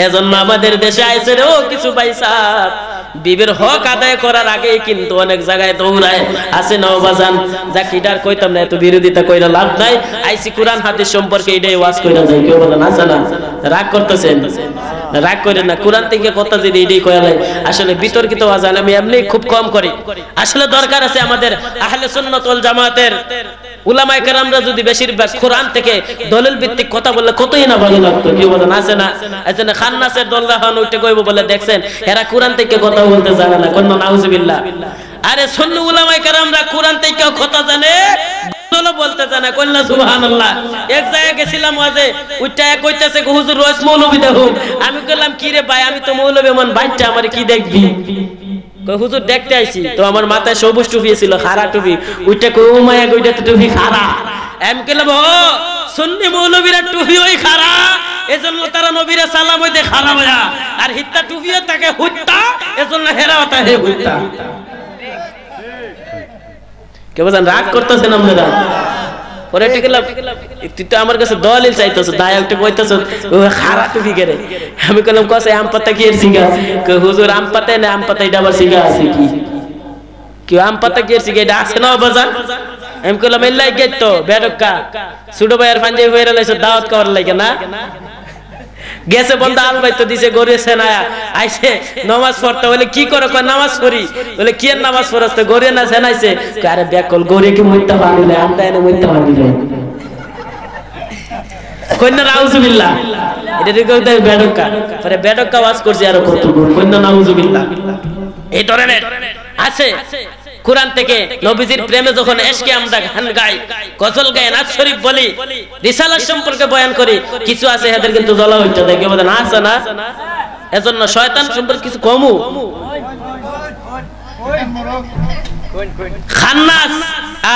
এজন্য আমাদের দেশে আইছে রে ও কিছু পয়সা, বিবির হক আদায় করার আগে কিন্তু অনেক জায়গায় দৌড়ায় আছে না বাজান। যা কিডার কইতাম না, এত বিরোধিতা কইরা লাভ নাই। আইসি কোরআন হাদিস সম্পর্কে এটাই ওয়াজ কইরা যাই, কেউ বলেন আছে না? রাগ করতেছেন? রাগ করেন না, কোরআন থেকে কথা যদি এটাই কয়া যায়। আসলে বিতর্কিত ওয়াজ আমি এমনি খুব কম করি। আসলে দরকার আছে আমাদের আহলে সুন্নাত ওয়াল জামাতের উলামায়ে কেরামরা যদি বেশিরভাগ কোরআন থেকে দলিল ভিত্তিক কথা বললে কতই না ভালো লাগতো। কেউ বলেন আছে না? এজন্য খান্নাসের দলরা হন ওইটা কইবো বলে দেখছেন এরা কোরআন থেকে কথা বলতে জানে না, কোন নাউজুবিল্লাহ। আরে সুন্নি উলামায়ে কেরামরা কোরআন থেকে কথা জানে, দলও বলতে জানে, কইনা সুবহানাল্লাহ। এক জায়গায় গেছিলাম ওয়াজে, ওইটা কইতাছে হুজুর রইস মৌলবী দেখুন। আমি কইলাম কি রে ভাই, আমি তো মৌলবী, মন বাচ্চা, আমারে কি দেখবি? কই হুজুর দেখতে আইছি। তো আমার মাথায় সবুজ টুপি ছিল, খাড়া টুপি, ওইটা কই ও মায়া কইটা তো টুপি খাড়া। আমি কইলাম ও সুন্নি মৌলবীরা টুপি ওই খাড়া, এজন্য তারা নবীরে সালাম হইতে খাড়া হইয়া, আর হিত্তা টুপিও তাকে হুত্তা, এজন্য হেরাও তাকে হুত্তা। কে বুঝেন? রাগ করতেছেন আপনারা? পরে টিকলাম, তুই তো আমার কাছে দলিল চাইতেছ, দায় একটা কইতেছ ও খাড়া টুপি করে। আমি কইলাম কসে আম পাতা কি এর সিগা? কই হুজুর আম পাতা না, আম পাতা এটা আবার সিগা আছে কি? কি আম পাতা কি এর সিগা এটা আছে না বাজান? আমি কইলাম এলাই গেত তো বেডক্কা ছোট ভাইয়ের পাঞ্জাবি পরে লাইছো দাওয়াত করার লাগে না? গেছে বলতে আল ভাই তো দিছে গরে সেনায়া আইছে নামাজ পড়তে, বলে কি করো? কয় নামাজ পড়ি। বলে কি এর নামাজ পড়ছ? তো গরে না সেনাইছে। আরে ব্যাকল গরে কি মইতে পারি না, আমটা এনে মইতে পারি না। কইনা নাউজুবিল্লাহ। এটা দেখো তাই বেডক্কা, পরে বেডক্কা ওয়াজ করছি আর কত গুণ, কইনা নাউজুবিল্লাহ। এই ধরনের আছে কোরআন থেকে নবীজির প্রেমে যখন এশকে আমরা গান গাই, গজল গাই, নাচ শরীফ বলি, রিসালাত সম্পর্কে বয়ান করি, কিছু আছে এদের কিন্তু জ্বলা হইতে দেখে বলে না আছে না। এজন্য শয়তান সম্পর্কে কিছু কমু। খান্নাস,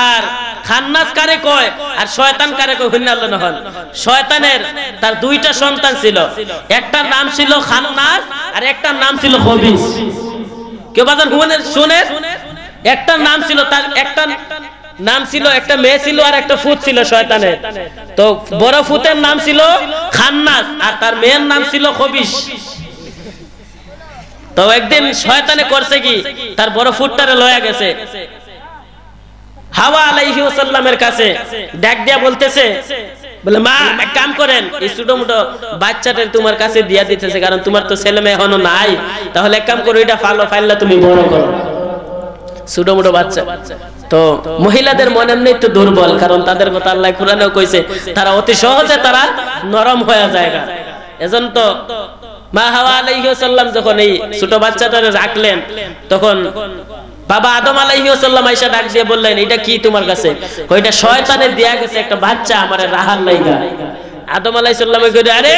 আর খান্নাস কারে কয় আর শয়তান কারে কয় হইনা আল্লাহ নহন। শয়তানের তার দুইটা সন্তান ছিল, একটার নাম ছিল খান্নাস আর একটার নাম ছিল খবিস। কেউ বাজান শুনে? একটা নাম ছিল, তার একটা নাম ছিল, একটা মেয়ে ছিল আর একটা ফুত ছিল শয়তানের। তো বড় ফুতের নাম ছিল খান্নাস আর তার মেয়ের নাম ছিল খবিস। তো একদিন শয়তানে করছে কি, তার বড় ফুটটারে লয়া গেছে হাওয়া আলাইহি ওয়াসাল্লামের কাছে, ডাক দিয়া বলতেছে, বলে মা এক কাম করেন, এই ছোট মোটো বাচ্চাটা তোমার কাছে দিয়া দিতেছে, কারণ তোমার তো ছেলে মেয়ে এখনো নাই, তাহলে এক কাম করো, এটা ফাইলটা তুমি বড় করো। ছোট মোটো বাচ্চা তো মহিলাদের মন এমনি তো দুর্বল, কারণ তাদের কথা আল্লাহ কোরআনেও কইছে তারা অতি সহজে তারা নরম হয়ে যায়। এজন্য তো মা হাওয়া আলাইহিস সালাম যখন এই ছোট বাচ্চাটারে রাখলেন, তখন বাবা আদম আলাইহিস সালাম আয়েশা ডাক দিয়ে বললেন এটা কি তোমার কাছে? ওইটা শয়তানের দেয়া গেছে একটা বাচ্চা আমারে রাহার লাইগা। আদম আলাইহিস সালাম কইরা আরে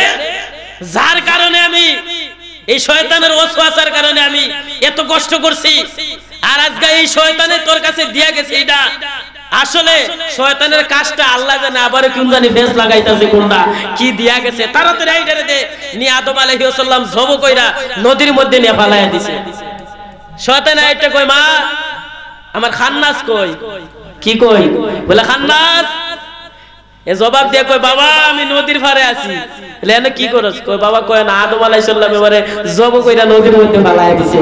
যার কারণে আমি এই শয়তানের ওয়াসওয়াসার কারণে আমি এত কষ্ট করছি আর আজকে এই শয়তানে তোর কাছে দিয়া গেছে এটা আসলে শয়তানের কাজটা আল্লাহ জানে আবার কোন জানি ফেস লাগাইতাছে কোনটা কি দিয়া গেছে তাড়াতাড়ি আইডারে দে নি আদম আলাইহিস সালাম জব কইরা নদীর মধ্যে নিয়ে ফালাইয়া দিছে। শয়তান আইটা কই মা আমার খান্নাস কই? কি কই? বলে খান্নাস। এ জবাব দিয়ে কই বাবা আমি নদীর পারে আছি। বলে এনে কি করছ? কই বাবা কয় না আদম আলাইহিস সালাম এবারে জব কইরা নদীর মধ্যে ফালাইয়া দিছে।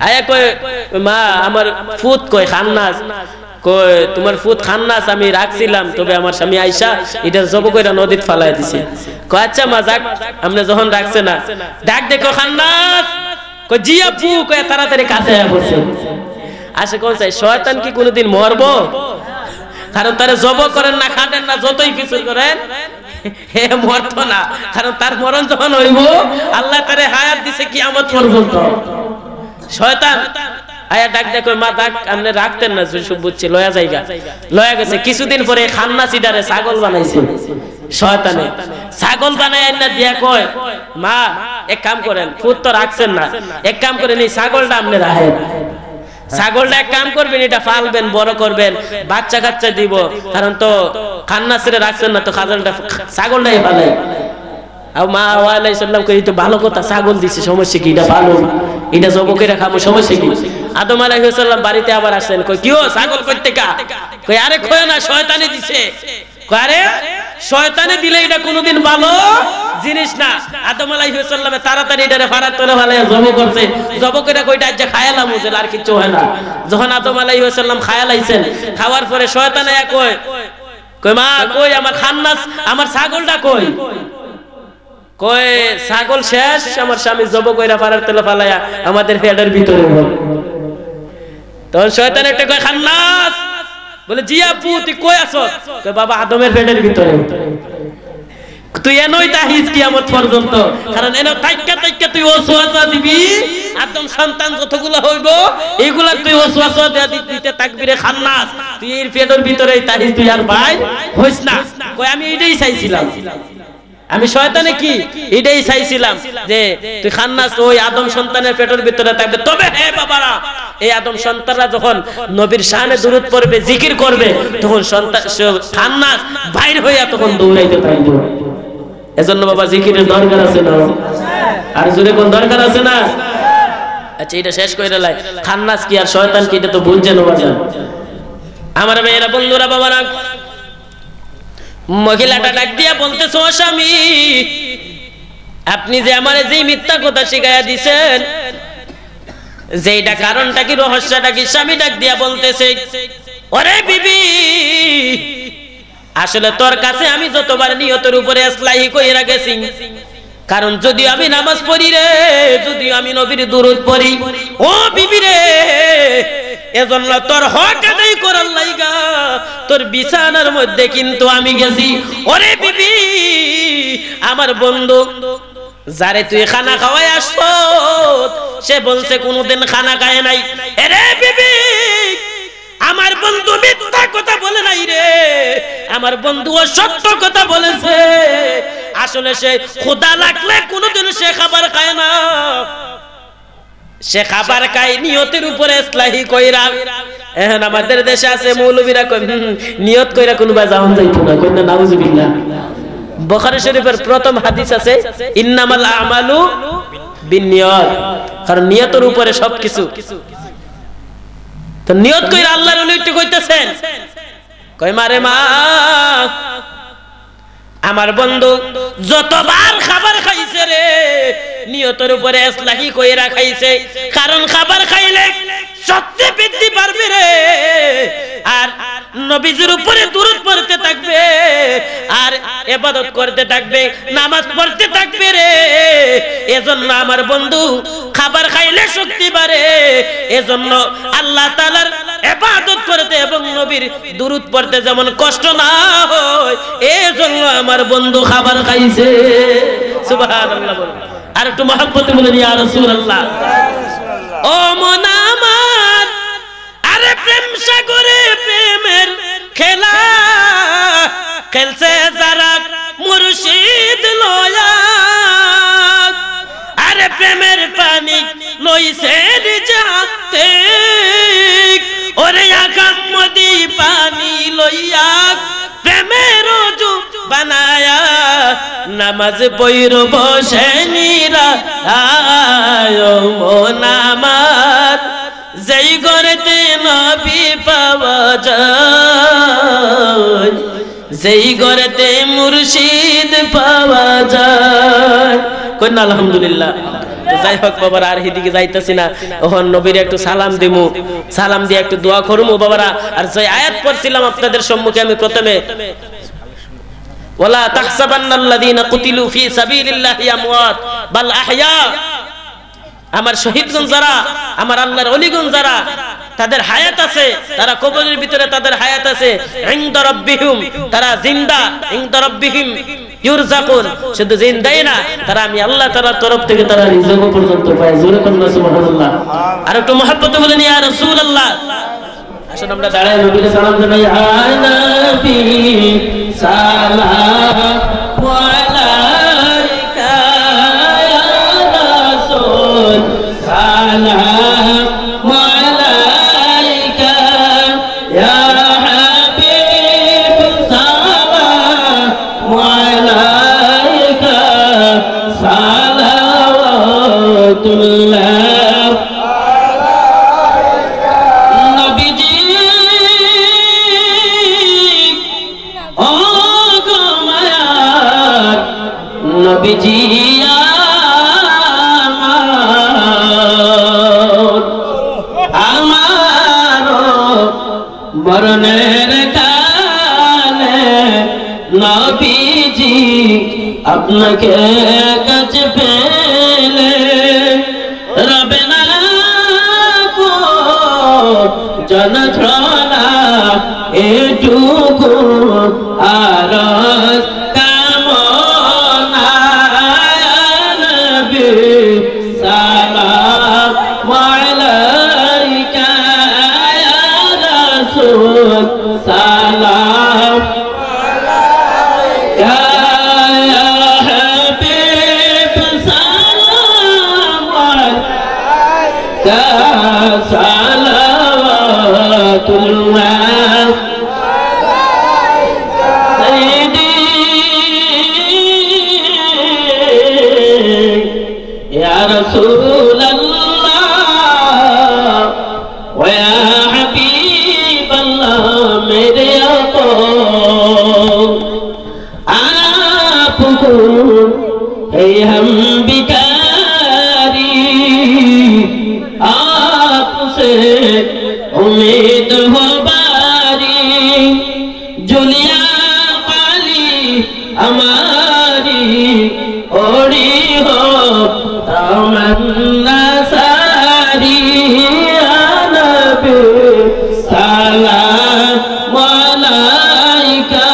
আয়া কই মা আমার ফুত কই খান্নাস। কই তোমার ফুত খান্নাস আমি রাখছিলাম তবে আমার স্বামী আয়েশা এটা জব কইরা নদীতে ফালাইয়া দিছে। কই আচ্ছা মা যাক আপনি যখন রাখছে না ডাক দেখো খান্নাস। কই জি আপু। কই তাড়াতাড়ি কাছে আয়া বসে আসে কোন চাই শয়তান কি কোনোদিন মরবো? কারণ তারে জব করেন না খাটেন না যতই কিছু করেন হে মরতো না, কারণ তার মরণ যখন হইব আল্লাহ তারে হায়াত দিছে কিয়ামত পর্যন্ত। শয়তান আয়া ডাক দেখো মা ডাক আপনি রাখতেন না সব বুঝছি লয়া জায়গা লয়া গেছে। কিছুদিন পরে খান্নাসিডারে ছাগল বানাইছে শয়তানে। ছাগল বানায় না দিয়া কয় মা এক কাম করেন ফুত তো রাখছেন না এক কাম করেন এই ছাগলটা আপনি রাখেন। ছাগলটা এক কাম করবেন এটা পালবেন বড় করবেন বাচ্চা কাচ্চা দিব, কারণ তো খান্নাসিরে রাখছেন না তো ছাগলটাই পালাই। আর মা আলাইহিস সালাম কই তো ভালো কথা ছাগল দিছে সমস্যা কি এটা ভালো এটা জব কইরা খাবো সমস্যা কি? আদম আলাইহিস সালাম বাড়িতে আবার আসেন কই কিও ছাগল কইতে কা? কই আরে কয় না শয়তানে দিছে। কই আরে শয়তানে দিলে এটা কোনোদিন ভালো জিনিস না। আদম আলাইহিস সালাম তাড়াতাড়ি এটারে ফারাত করে ভালায়া জব করছে। জব কইরা কইটা আজ খায়ালাম বুঝল আর কিছু হয় না। যখন আদম আলাইহিস সালাম খায়ালাইছেন খাওয়ার পরে শয়তানে কই কই মা কই আমার খান্নাস আমার ছাগলটা কই? কই ছাগল শেষ আমার স্বামী জব কইরা ফারাত তেলে ফালায়া আমাদের পেটের ভিতরে। তখন শয়তান একটা কয় খান্নাস। বলে জি আপু তুই কই আছস? কই বাবা আদমের পেটের ভিতরে। তুই এনই তাহিজ কিয়ামত পর্যন্ত, কারণ এনো তাইক্কা তাইক্কা তুই ওয়াসওয়াসা দিবি আদম সন্তান যতগুলো হইব এইগুলা তুই ওয়াসওয়াসা দিতে তাকবীরে খান্নাস তুই এর পেটের ভিতরেই তাহিজ তুই আর ভাই হইস না। কই আমি এটাই চাইছিলাম, আমি শয়তানে কি এটাই চাইছিলাম যে তুই খান্নাস ওই আদম সন্তানের পেটের ভিতরে থাকবে। তবে হে বাবারা এই আদম সন্তানরা যখন নবীর শানে দুরূদ পড়বে জিকির করবে তখন সন্তান খান্নাস বাইর হইয়া তখন দৌড়াইতে থাকবে। এজন্য বাবা জিকিরের দরকার আছে না? আর জোরে কোন দরকার আছে না? আচ্ছা এটা শেষ কইরা লাই খান্নাস কি আর শয়তান কি এটা তো বুঝছেন বাজান আমার মেয়েরা বন্ধুরা বাবারা। মহিলাটা ডাক দিয়া বলতেছে ও স্বামী আপনি যে আমারে যে মিথ্যা কথা শিখাইয়া দিছেন যেটা কারণটা কি রহস্যটা কি? স্বামী ডাক দিয়া বলতেছে ওরে বিবি আসলে তোর কাছে আমি যতবার নিয়তের উপরে ইসলাহি কইরা গেছি, কারণ যদি আমি নামাজ পড়ি রে যদি আমি নবীর দুরূদ পড়ি ও বিবি রে এজন্য তোর হক আদায় করার লাইগা তোর বিছানার মধ্যে কিন্তু আমি গেছি। ওরে বিবি আমার বন্ধু যারে তুই খানা খাওয়াই আসছো সে বলছে কোনোদিন খানা খায় নাই। আরে বিবি আমার বন্ধু মিথ্যা কথা বলে নাই রে, আমার বন্ধু সত্য কথা বলেছে। আসলে সে ক্ষুধা লাগলে কোনোদিন সে খাবার খায় না, সে খাবার খায় নিয়তের উপরে ইসলাহি কইরা। এখন আমাদের দেশে আছে মৌলবীরা কই নিয়ত কইরা কোনবা যাওন যাইতো না, কই না নাউজুবিল্লাহ। বুখারী শরীফের প্রথম হাদিস আছে ইন্নামাল আমালু বিন্নিয়াত, কারণ নিয়তের উপরে সবকিছু। তো নিয়ত কইরা আল্লাহর ওলি একটু কইতেছেন কই মারে মা আমার বন্ধু যতবার খাবার খাইছে রে নিয়তের উপরে ইসলাহি কইরা খাইছে, কারণ খাবার খাইলে শক্তি বৃদ্ধি পারবে রে আর নবীজির উপরে দুরূদ পড়তে থাকবে আর ইবাদত করতে থাকবে নামাজ পড়তে থাকবে রে। এজন্য আমার বন্ধু খাবার খাইলে শক্তি বাড়ে, এজন্য আল্লাহ তাআলার ইবাদত করতে এবং নবীর দুরূদ পড়তে যেমন কষ্ট না হয় এজন্য আমার বন্ধু খাবার খাইছে। সুবহানাল্লাহ। আর একটু মহব্বতে বলেন ইয়া রাসূলুল্লাহ। ও মন সাগরে প্রেমের খেলা খেলছে যারা মুর্শিদ লয়া, আরে প্রেমের পানি লইছে যাতে ওরে আগামদি পানি লইয়া প্রেমের ওযু বানায়া নামাজ পড়ব বসে নিরা আয়ো নামাজ যেই ঘরেতে নবী পাওয়া যায়, যেই ঘরেতে মুর্শিদ পাওয়া যায়। কই না আলহামদুলিল্লাহ। যাই হোক বাবারা, আর এদিকে যাইতেছি না, ওহন নবীর একটু সালাম দিমু, সালাম দিয়ে একটু দোয়া করমু বাবারা। আর যে আয়াত পড়ছিলাম আপনাদের সম্মুখে আমি প্রথমে, ওয়ালা তাহসাবান্নাল্লাযীনা কুতিলু ফি সাবিলিল্লাহি আমওয়াত বাল আহইয়া, আমার শহীদগণ যারা, আমার আল্লাহর ওলিগণ যারা, তাদের হায়াত আছে, তারা কবরের ভিতরে তাদের হায়াত আছে। ইনদা রাব্বিহিম, তারা জিন্দা। ইনদা রাব্বিহিম ইউরযাকুন, শুধু জিন্দাই না, তারা আমি আল্লাহ তাআলার তরফ থেকে তারা রিজক পর্যন্ত পায়। জোরে কোন সুবহানাল্লাহ। আর একটু মহব্বতে বলেন ইয়া রাসূলুল্লাহ। আসুন আমরা দাঁড়ায় নবীকে সালাম জানাই। ইয়া নবী সালাম আলাইকা, ইয়া রাসূল সালাম আলাইকা, ইয়া হাবিব সালাম আলাইকা, সালাওয়াতুল্লাহ নবীজি আমার মরণের কালে নবীজি আপনাকে কাছে পেলে রবে না কো যন্ত্রণা এটুকু আরজ সালাম আলাইকা, ইয়া হাবিব সালাম আলাইকা, সালাওয়াতুল্লাহ সাইয়্যিদি ইয়া রাসূলুল্লাহ ওয়া ইয়া मेरे आपको है हम भिखारी, आपसे उम्मीद हो बारी, जुलिया काली हमारी ओड़ी हो तमन्ना सारी, नबी सलाम अलैका,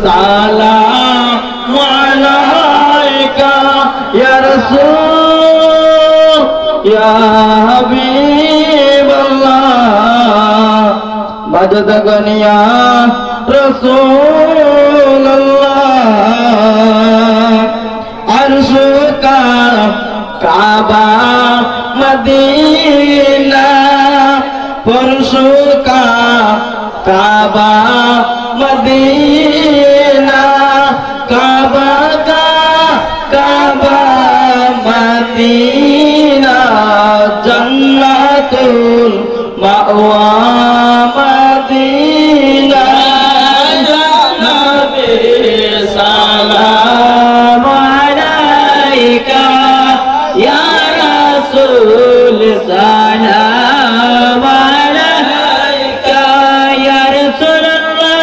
सलाम अलैका, या रसूल या हबीब अल्लाह, मदद गनिया रसूल अल्लाह, अर्श का काबा मदीना, परशु का काबा मदीना, काबा का काबा मदीना, जन्नतुल मावा मदीना, नबी सलाम अलैका, या रसूल सलाम अलैका, या रसूलल्लाह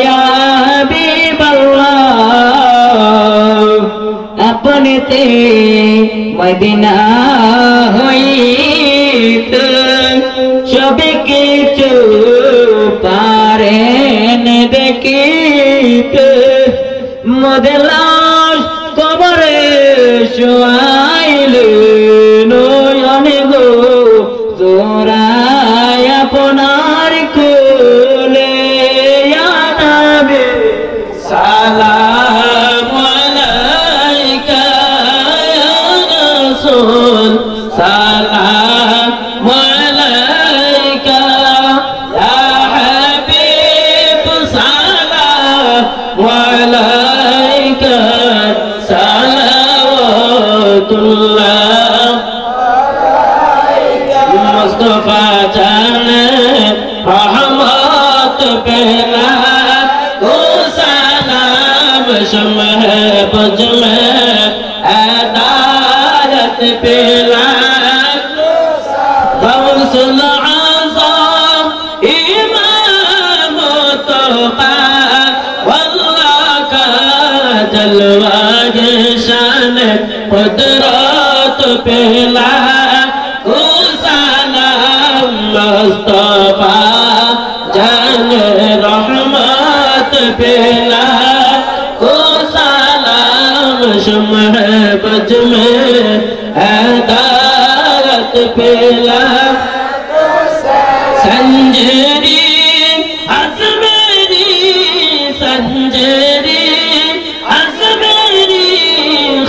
या हबीब अल्लाह, अपने ते मदीना হইতে সবে কিছু পারেন দেখিতে, মোদের লাশ কবরে শোয়া রাসূল সালাম আলাইকা ইয়া হাবিব সালাম আলাইকা সালাওয়াতুল্লাহ মুস্তাফা জানে रहमत पेला को सलाम शम्ह बज में अदालत पेला गौसुल आज़म इमाम तोक़ा वल्लाह का जलवा शान कुदरत पेला को सलाम मुस्तफा जान रहमत पेला को सलाम शम्ह बज में अदालत पेला संजरी अजमेरी संजरी अजमेरी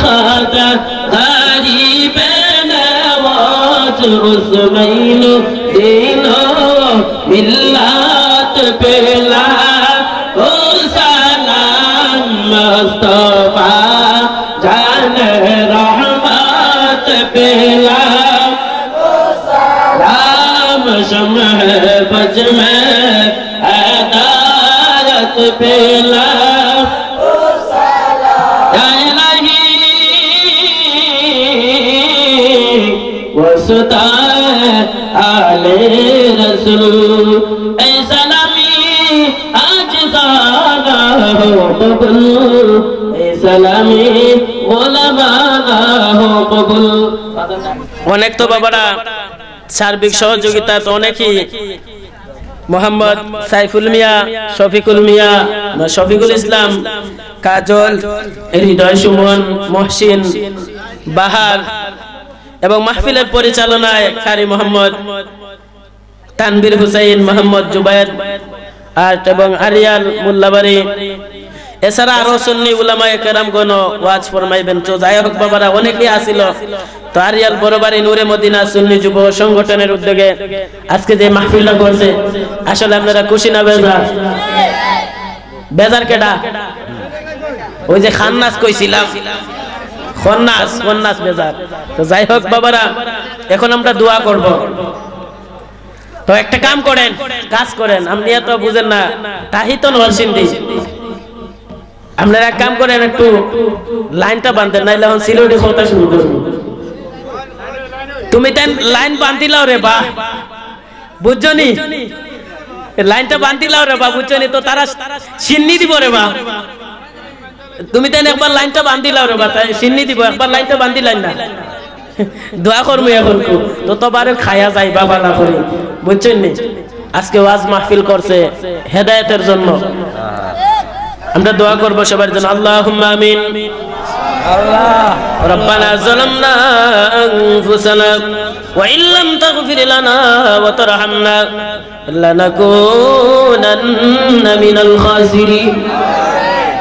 खादा गरीब नवाज उस्मैन दीनो मिल्लत पेला ओ सलाम मुस्तफा जान रहमत पेला ओ सलाम शम्ह बज में अदालत पेला ओ सलाम या इलाही वसता आले रसूल ऐ सलामी आज साला हो कबूल ऐ सलामी उलमा हो कबूल অনেক তো বাবারা সার্বিক সহযোগিতা তো অনেকই মোহাম্মদ সাইফুল মিয়া শফিকুল মিয়া শফিকুল ইসলাম কাজল হৃদয় সুমন মহসিন বাহার এবং মাহফিলের পরিচালনায় কারি মোহাম্মদ তানভীর হুসাইন মোহাম্মদ জুবায়ের আর্ট এবং আরিয়াল মোল্লাবাড়ি এছাড়া আরো সুন্নি উলামায়ে কেরামগণ ওয়াজ ফরমাইবেন। তো যাই হোক বাবারা অনেকেই আসিল, তো আরিয়াল বড়বাড়ি নূরে মদিনা সুন্নি যুব সংগঠনের উদ্যোগে আজকে যে মাহফিলটা করছে, আসলে আপনারা খুশি না বেজার? বেজার কেডা? ওই যে খান্নাস কইছিলাম, খন্নাস বেজার। তো যাই হোক বাবারা, এখন আমরা দোয়া করব। তো একটা কাম করেন, কাজ করেন, আপনি এত বুঝেন না, তাহিতন ওয়ালসিন্দি আপনারা এক কাম করেন, একটু লাইনটা বাঁধেন, নাইলে এখন সিলেটি কথা শুরু করব। তুমি তেন লাইন বাঁধিলাও রে বা, বুঝছো নি? লাইনটা বাঁধিলাও রে বা, বুঝছো নি? তো তারা সিন্নি দিব রে বা, তুমি তেন একবার লাইনটা বাঁধিলাও রে বা, তাই সিন্নি দিব। একবার লাইনটা বাঁধিলাম না, দোয়া করবো এখন তো তোমার খায়া যাই বাবা না করি, বুঝছেন নি? আজকে ওয়াজ মাহফিল করছে হেদায়েতের জন্য, আমরা দোয়া করব সবার জন্য। আল্লাহুম্মা আমিন। আল্লাহ রব্বানা যালামনা আনফুসানা ওয়া ইল্লাম তাগফির লানা ওয়া তারহামনা লানাকুনান্না মিনাল খাসিরিন।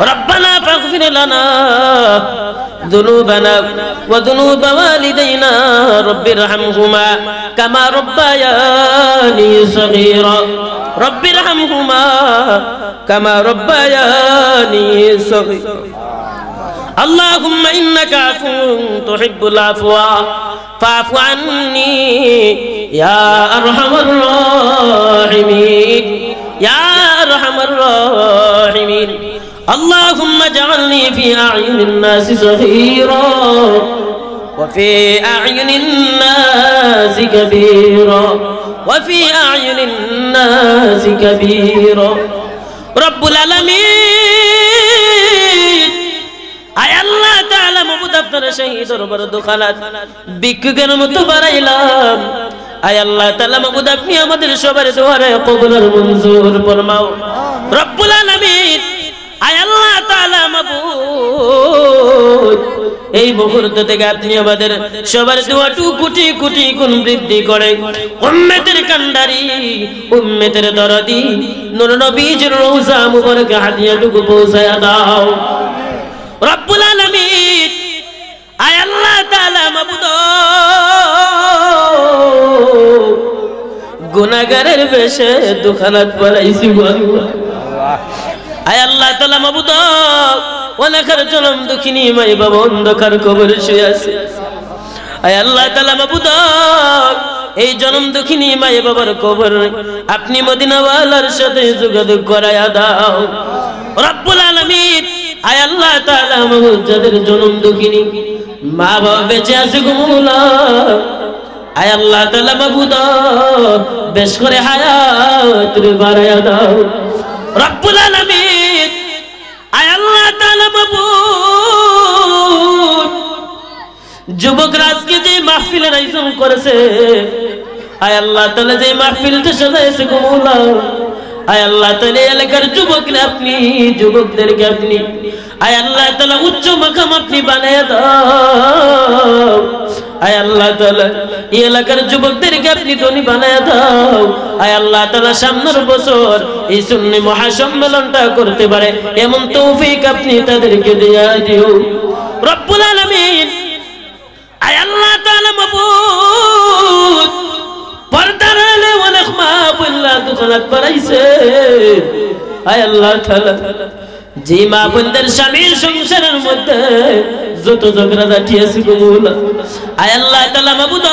রব্বানা ফাগফির লানা ذنوبنا وذنوب والدينا رب ارحمهما كما ربياني صغيرا رب ارحمهما كما ربياني صغيرا اللهم إنك عفو تحب العفو فاعف عني يا أرحم الراحمين يا أرحم الراحمين اللهم اجعلني في أعين الناس صغيرا وفي أعين الناس كبيرا وفي أعين الناس كبيرا رب العالمين আয় আল্লাহ তাআলা মাবুদ আপনার শহীদ দরবার দোখালাত বিক্ষুকের মতো বাড়াইলাম। আয় আল্লাহ তাআলা মাবুদ আপনি আমাদের সবার দোয়ারে কবুল আর মঞ্জুর ফরমাও রব্বুল আলামিন। আয় আল্লাহ তাআলা মাবুদ এই মুহূর্ত থেকে আপনি আমাদের সবার দোয়াটু কোটি কোটি গুণ বৃদ্ধি করে উম্মতের কান্ডারি উম্মতের দরদি নূর নবীর রওজা মুবারক হাদিয়াটুকু পৌঁছায়া দাও রব্বুল আলামিন। আয় আল্লাহ তাআলা মাবুদ গুনাহগারের বেশে দুখানাত পড়াইছি গো আল্লাহ। আয় আল্লাহ তাআলা মাবুদ, অনেকের জনম দুঃখিনী মাই বাবা অন্ধকার কবরে শুয়ে আছে। আয় আল্লাহ তাআলা মাবুদ, এই জনম দুঃখিনী মাই বাবার কবর আপনি মদিনাওয়ালার সাথে যোগাযোগ করায়া দাও রব্বুল আলামিন। আয় আল্লাহ তাআলা মাবুদ, যাদের জনম দুঃখিনী মা বাবা বেঁচে আছে গো মওলা, আয় আল্লাহ তাআলা মাবুদ, বেশ করে হায়াত বাড়ায়া দাও রব্বুল আলামিন। আয় আল্লাহ তাআলা মাবুদ, যুবকরা আজকে যে মাহফিলের আয়োজন করেছে, আয় আল্লাহ তাআলা যে মাহফিলটা সাজাইছে গো মওলা, আয় আল্লাহ তাআলা এলাকার যুবকরা আপনি, যুবকদেরকে আপনি আয় আল্লাহ তাআলা উচ্চ মাকাম আপনি বানায়া দাও। আয় আল্লাহ তাআলা এই এলাকার যুবকদেরকে আপনি ধনী বানায়া দাও। আয় আল্লাহ তাআলা সামনের বছর এই সুন্নি মহাসম্মেলনটা করতে পারে এমন তৌফিক আপনি তাদেরকে দিয়া দিও রব্বুল আলামিন। আয় আল্লাহ তাআলা মাবুদ, পর্দার আড়ালে অনেক মা বোনরা দুখানাত পড়াইছে। আয় আল্লাহ তাআলা যে মা বোনদের স্বামীর সংসারের মধ্যে যত ঝগড়া জাটিয়েছে গো মওলা, আয় আল্লাহ তাআলা মাবুদ,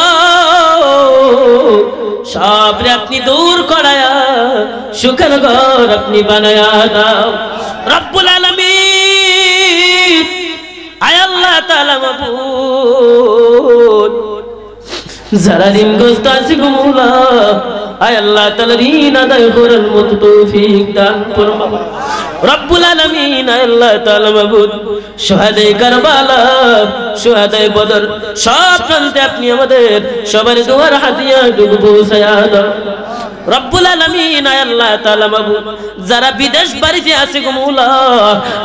সব আপনি দূর করায়া সুখের ঘর আপনি বানায়া দাও রব্বুল আলামিন। আয় আল্লাহ তাআলা মাবুদ, যারা ঋণগ্রস্ত আছে গো মওলা, আয় আল্লাহ তাআলা ঋণ আদায় করার মতো তৌফিক দান ফরমাও রব্বুল আলামিন। আয় আল্লাহ তাআলা মাবুদ, শুহাদায়ে কারবালা, শুহাদায়ে বদর সব প্রান্তে আপনি আমাদের সবার দুয়ার হাতিয়া ডুবু পৌঁছায়া দাও রব্বুল আলামিন। আয় আল্লাহ তাআলা মাবুদ, যারা বিদেশ বাড়িতে আছে গো মওলা,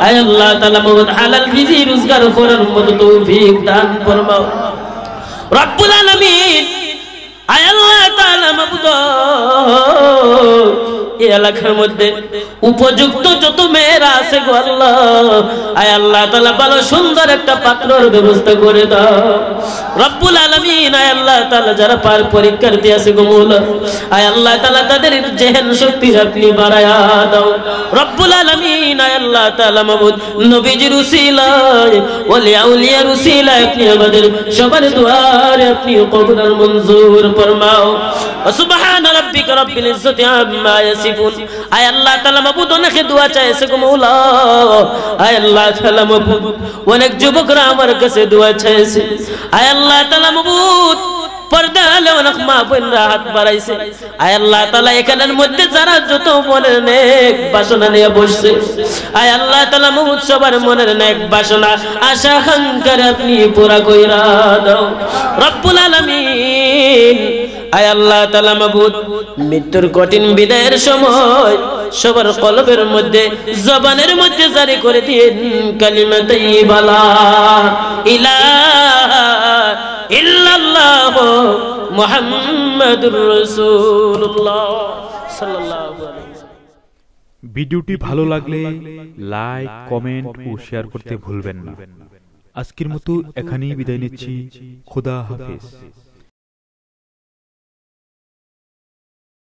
আয় আল্লাহ তাআলা মাবুদ, হালাল রিজিক রোজগার করার মতো তৌফিক দান ফরমাও রব্বুল আলামিন। আয় আল্লাহ তাআলা মাবুদ, এই এলাকার মধ্যে উপযুক্ত যত মেয়েরা আছে গো আল্লাহ, আয় আল্লাহ তাআলা ভালো সুন্দর একটা পাত্রের ব্যবস্থা করে দাও রব্বুল আলামিন। আয় আল্লাহ তাআলা যারা পার পরীক্ষার্থী আছে গো মওলা, আয় আল্লাহ তাআলা তাদের জেহেন শক্তি আপনি বাড়ায়া দাও রব্বুল আলামিন। আয় আল্লাহ তাআলা মাবুদ, নবীজির উসিলায় ওলি আউলিয়ার উসিলায় আপনি আমাদের সবার দুয়ারে আপনি কবুল আর মঞ্জুর ফরমাও। সুবহান রাব্বিকা রাব্বিল ইজ্জাতি আম্মা ইয়াসিফুন। আয় আল্লাহ তাআলা মাবুদ, অনেকে দোয়া চাইছে গো মওলা, আয় আল্লাহ তাআলা মাবুদ, অনেক যুবকরা আমার কাছে দোয়া চাইছে। আয় আল্লাহ তাআলা মাবুদ, পর্দা আলে অনেক মা বোনরা হাত বাড়াইছে। আয় আল্লাহ তাআলা এখানের মধ্যে যারা যত মনের নেক বাসনা নিয়ে বসছে, আয় আল্লাহ তাআলা মাবুদ, সবার মনের নেক বাসনা আশা আকাঙ্ক্ষা আপনি পুরা কইরা দাও রব্বুল আলামিন। আয় আল্লাহ তাআলা মাবুদ, মৃত্যুর কঠিন বিদায়ের সময় সবার কলবের মধ্যে জবানের মধ্যে জারি করে দিন কালিমা তাইয়্যিবা লা ইলাহা ইল্লাল্লাহ মুহাম্মাদুর রাসূলুল্লাহ সাল্লাল্লাহু আলাইহি ওয়াসাল্লাম। ভিডিওটি ভালো লাগলে লাইক, কমেন্ট ও শেয়ার করতে ভুলবেন না। আজকের মতো এখানেই বিদায় নিচ্ছি। খোদা হাফেজ।